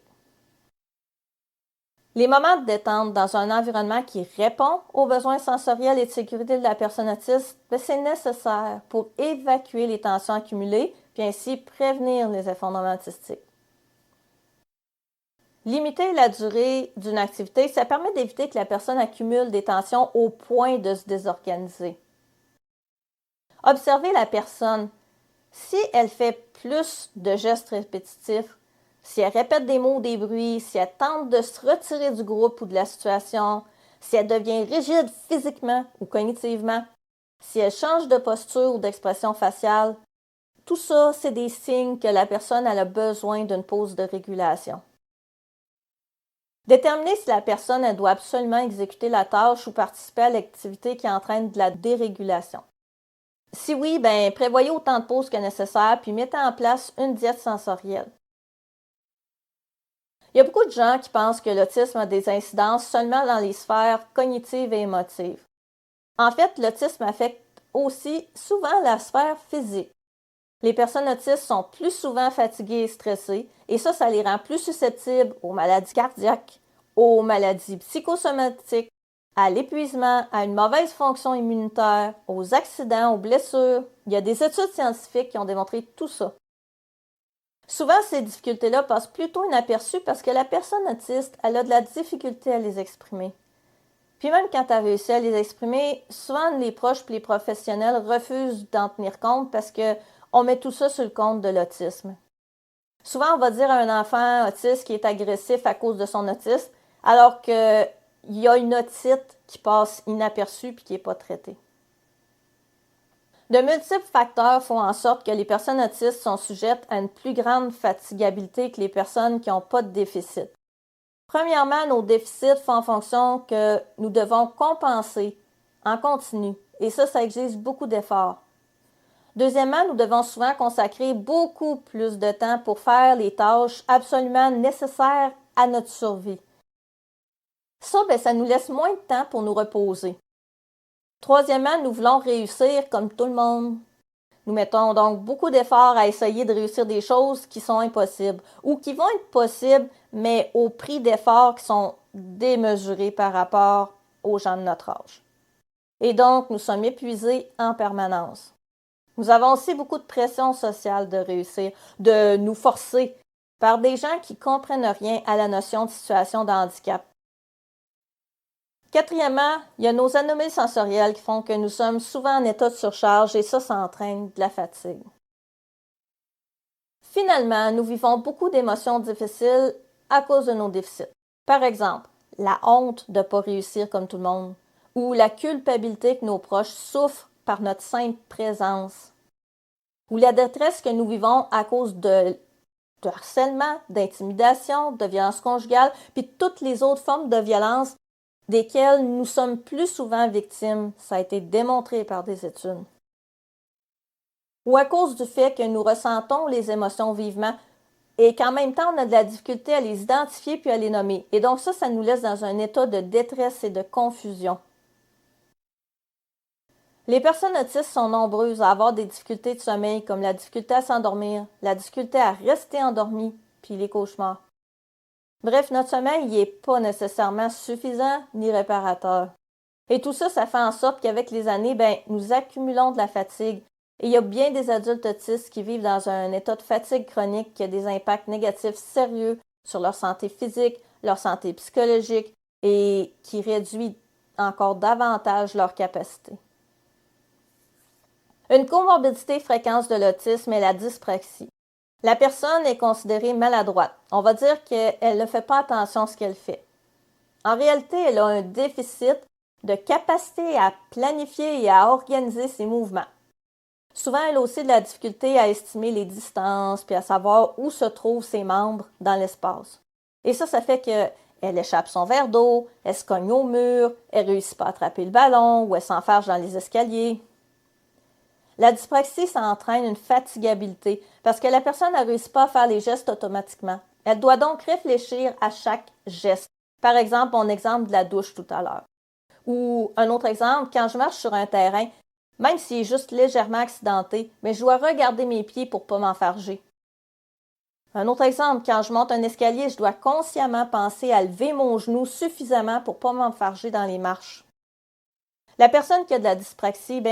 Les moments de détente dans un environnement qui répond aux besoins sensoriels et de sécurité de la personne autiste, c'est nécessaire pour évacuer les tensions accumulées puis ainsi prévenir les effondrements autistiques. Limiter la durée d'une activité, ça permet d'éviter que la personne accumule des tensions au point de se désorganiser. Observez la personne. Si elle fait plus de gestes répétitifs, si elle répète des mots ou des bruits, si elle tente de se retirer du groupe ou de la situation, si elle devient rigide physiquement ou cognitivement, si elle change de posture ou d'expression faciale, tout ça, c'est des signes que la personne a besoin d'une pause de régulation. Déterminer si la personne elle doit absolument exécuter la tâche ou participer à l'activité qui entraîne de la dérégulation. Si oui, bien, prévoyez autant de pauses que nécessaire puis mettez en place une diète sensorielle. Il y a beaucoup de gens qui pensent que l'autisme a des incidences seulement dans les sphères cognitives et émotives. En fait, l'autisme affecte aussi souvent la sphère physique. Les personnes autistes sont plus souvent fatiguées et stressées, et ça les rend plus susceptibles aux maladies cardiaques, aux maladies psychosomatiques, à l'épuisement, à une mauvaise fonction immunitaire, aux accidents, aux blessures. Il y a des études scientifiques qui ont démontré tout ça. Souvent, ces difficultés-là passent plutôt inaperçues parce que la personne autiste, elle a de la difficulté à les exprimer. Puis même quand elle réussit à les exprimer, souvent les proches et les professionnels refusent d'en tenir compte parce qu'on met tout ça sur le compte de l'autisme. Souvent, on va dire à un enfant autiste qui est agressif à cause de son autisme, alors qu'il y a une otite qui passe inaperçue et qui n'est pas traitée. De multiples facteurs font en sorte que les personnes autistes sont sujettes à une plus grande fatigabilité que les personnes qui n'ont pas de déficit. Premièrement, nos déficits font en fonction que nous devons compenser en continu, et ça exige beaucoup d'efforts. Deuxièmement, nous devons souvent consacrer beaucoup plus de temps pour faire les tâches absolument nécessaires à notre survie. Ça, ça nous laisse moins de temps pour nous reposer. Troisièmement, nous voulons réussir comme tout le monde. Nous mettons donc beaucoup d'efforts à essayer de réussir des choses qui sont impossibles ou qui vont être possibles, mais au prix d'efforts qui sont démesurés par rapport aux gens de notre âge. Et donc, nous sommes épuisés en permanence. Nous avons aussi beaucoup de pression sociale de réussir, de nous forcer par des gens qui ne comprennent rien à la notion de situation de handicap. Quatrièmement, il y a nos anomalies sensorielles qui font que nous sommes souvent en état de surcharge et ça entraîne de la fatigue. Finalement, nous vivons beaucoup d'émotions difficiles à cause de nos déficits. Par exemple, la honte de ne pas réussir comme tout le monde ou la culpabilité que nos proches souffrent par notre simple présence ou la détresse que nous vivons à cause de harcèlement, d'intimidation, de violence conjugale, puis toutes les autres formes de violence desquelles nous sommes plus souvent victimes. Ça a été démontré par des études. Ou à cause du fait que nous ressentons les émotions vivement et qu'en même temps, on a de la difficulté à les identifier puis à les nommer. Et donc ça nous laisse dans un état de détresse et de confusion. Les personnes autistes sont nombreuses à avoir des difficultés de sommeil comme la difficulté à s'endormir, la difficulté à rester endormi, puis les cauchemars. Bref, notre sommeil n'est pas nécessairement suffisant ni réparateur. Et tout ça, ça fait en sorte qu'avec les années, nous accumulons de la fatigue. Et il y a bien des adultes autistes qui vivent dans un état de fatigue chronique qui a des impacts négatifs sérieux sur leur santé physique, leur santé psychologique et qui réduit encore davantage leur capacité. Une comorbidité fréquente de l'autisme est la dyspraxie. La personne est considérée maladroite. On va dire qu'elle ne fait pas attention à ce qu'elle fait. En réalité, elle a un déficit de capacité à planifier et à organiser ses mouvements. Souvent, elle a aussi de la difficulté à estimer les distances puis à savoir où se trouvent ses membres dans l'espace. Et ça fait qu'elle échappe son verre d'eau, elle se cogne au mur, elle ne réussit pas à attraper le ballon ou elle s'enfarge dans les escaliers. La dyspraxie, ça entraîne une fatigabilité parce que la personne ne réussit pas à faire les gestes automatiquement. Elle doit donc réfléchir à chaque geste. Par exemple, mon exemple de la douche tout à l'heure. Ou un autre exemple, quand je marche sur un terrain, même s'il est juste légèrement accidenté, mais je dois regarder mes pieds pour ne pas m'enfarger. Un autre exemple, quand je monte un escalier, je dois consciemment penser à lever mon genou suffisamment pour ne pas m'enfarger dans les marches. La personne qui a de la dyspraxie,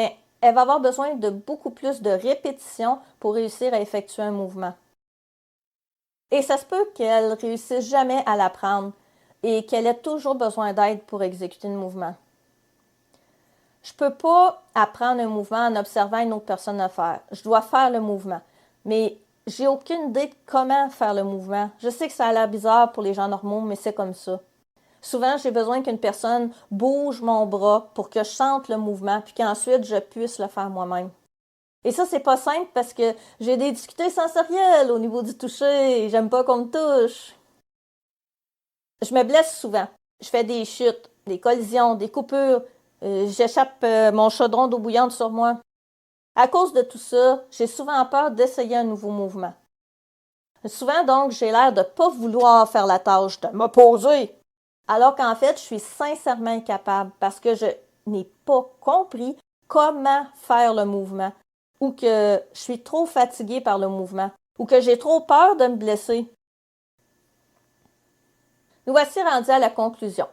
elle va avoir besoin de beaucoup plus de répétitions pour réussir à effectuer un mouvement. Et ça se peut qu'elle ne réussisse jamais à l'apprendre et qu'elle ait toujours besoin d'aide pour exécuter le mouvement. Je ne peux pas apprendre un mouvement en observant une autre personne le faire. Je dois faire le mouvement. Mais j'ai aucune idée de comment faire le mouvement. Je sais que ça a l'air bizarre pour les gens normaux, mais c'est comme ça. Souvent, j'ai besoin qu'une personne bouge mon bras pour que je sente le mouvement, puis qu'ensuite, je puisse le faire moi-même. Et ça, c'est pas simple parce que j'ai des difficultés sensorielles au niveau du toucher. J'aime pas qu'on me touche. Je me blesse souvent. Je fais des chutes, des collisions, des coupures. J'échappe mon chaudron d'eau bouillante sur moi. À cause de tout ça, j'ai souvent peur d'essayer un nouveau mouvement. Souvent, donc, j'ai l'air de ne pas vouloir faire la tâche, de m'opposer. Alors qu'en fait, je suis sincèrement incapable parce que je n'ai pas compris comment faire le mouvement ou que je suis trop fatiguée par le mouvement ou que j'ai trop peur de me blesser. Nous voici rendus à la conclusion.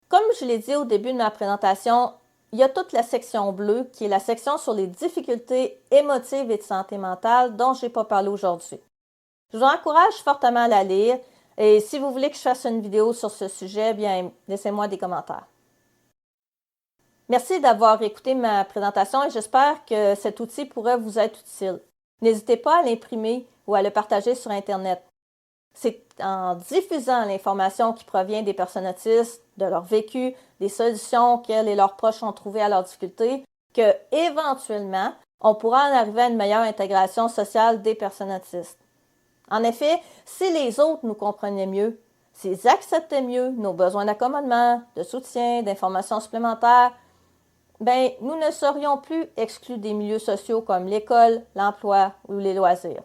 Comme je l'ai dit au début de ma présentation, il y a toute la section bleue qui est la section sur les difficultés émotives et de santé mentale dont je n'ai pas parlé aujourd'hui. Je vous encourage fortement à la lire et si vous voulez que je fasse une vidéo sur ce sujet, laissez-moi des commentaires. Merci d'avoir écouté ma présentation et j'espère que cet outil pourrait vous être utile. N'hésitez pas à l'imprimer ou à le partager sur Internet. C'est en diffusant l'information qui provient des personnes autistes, de leur vécu, des solutions qu'elles et leurs proches ont trouvées à leurs difficultés, que, éventuellement, on pourra en arriver à une meilleure intégration sociale des personnes autistes. En effet, si les autres nous comprenaient mieux, s'ils acceptaient mieux nos besoins d'accommodement, de soutien, d'informations supplémentaires, ben, nous ne serions plus exclus des milieux sociaux comme l'école, l'emploi ou les loisirs.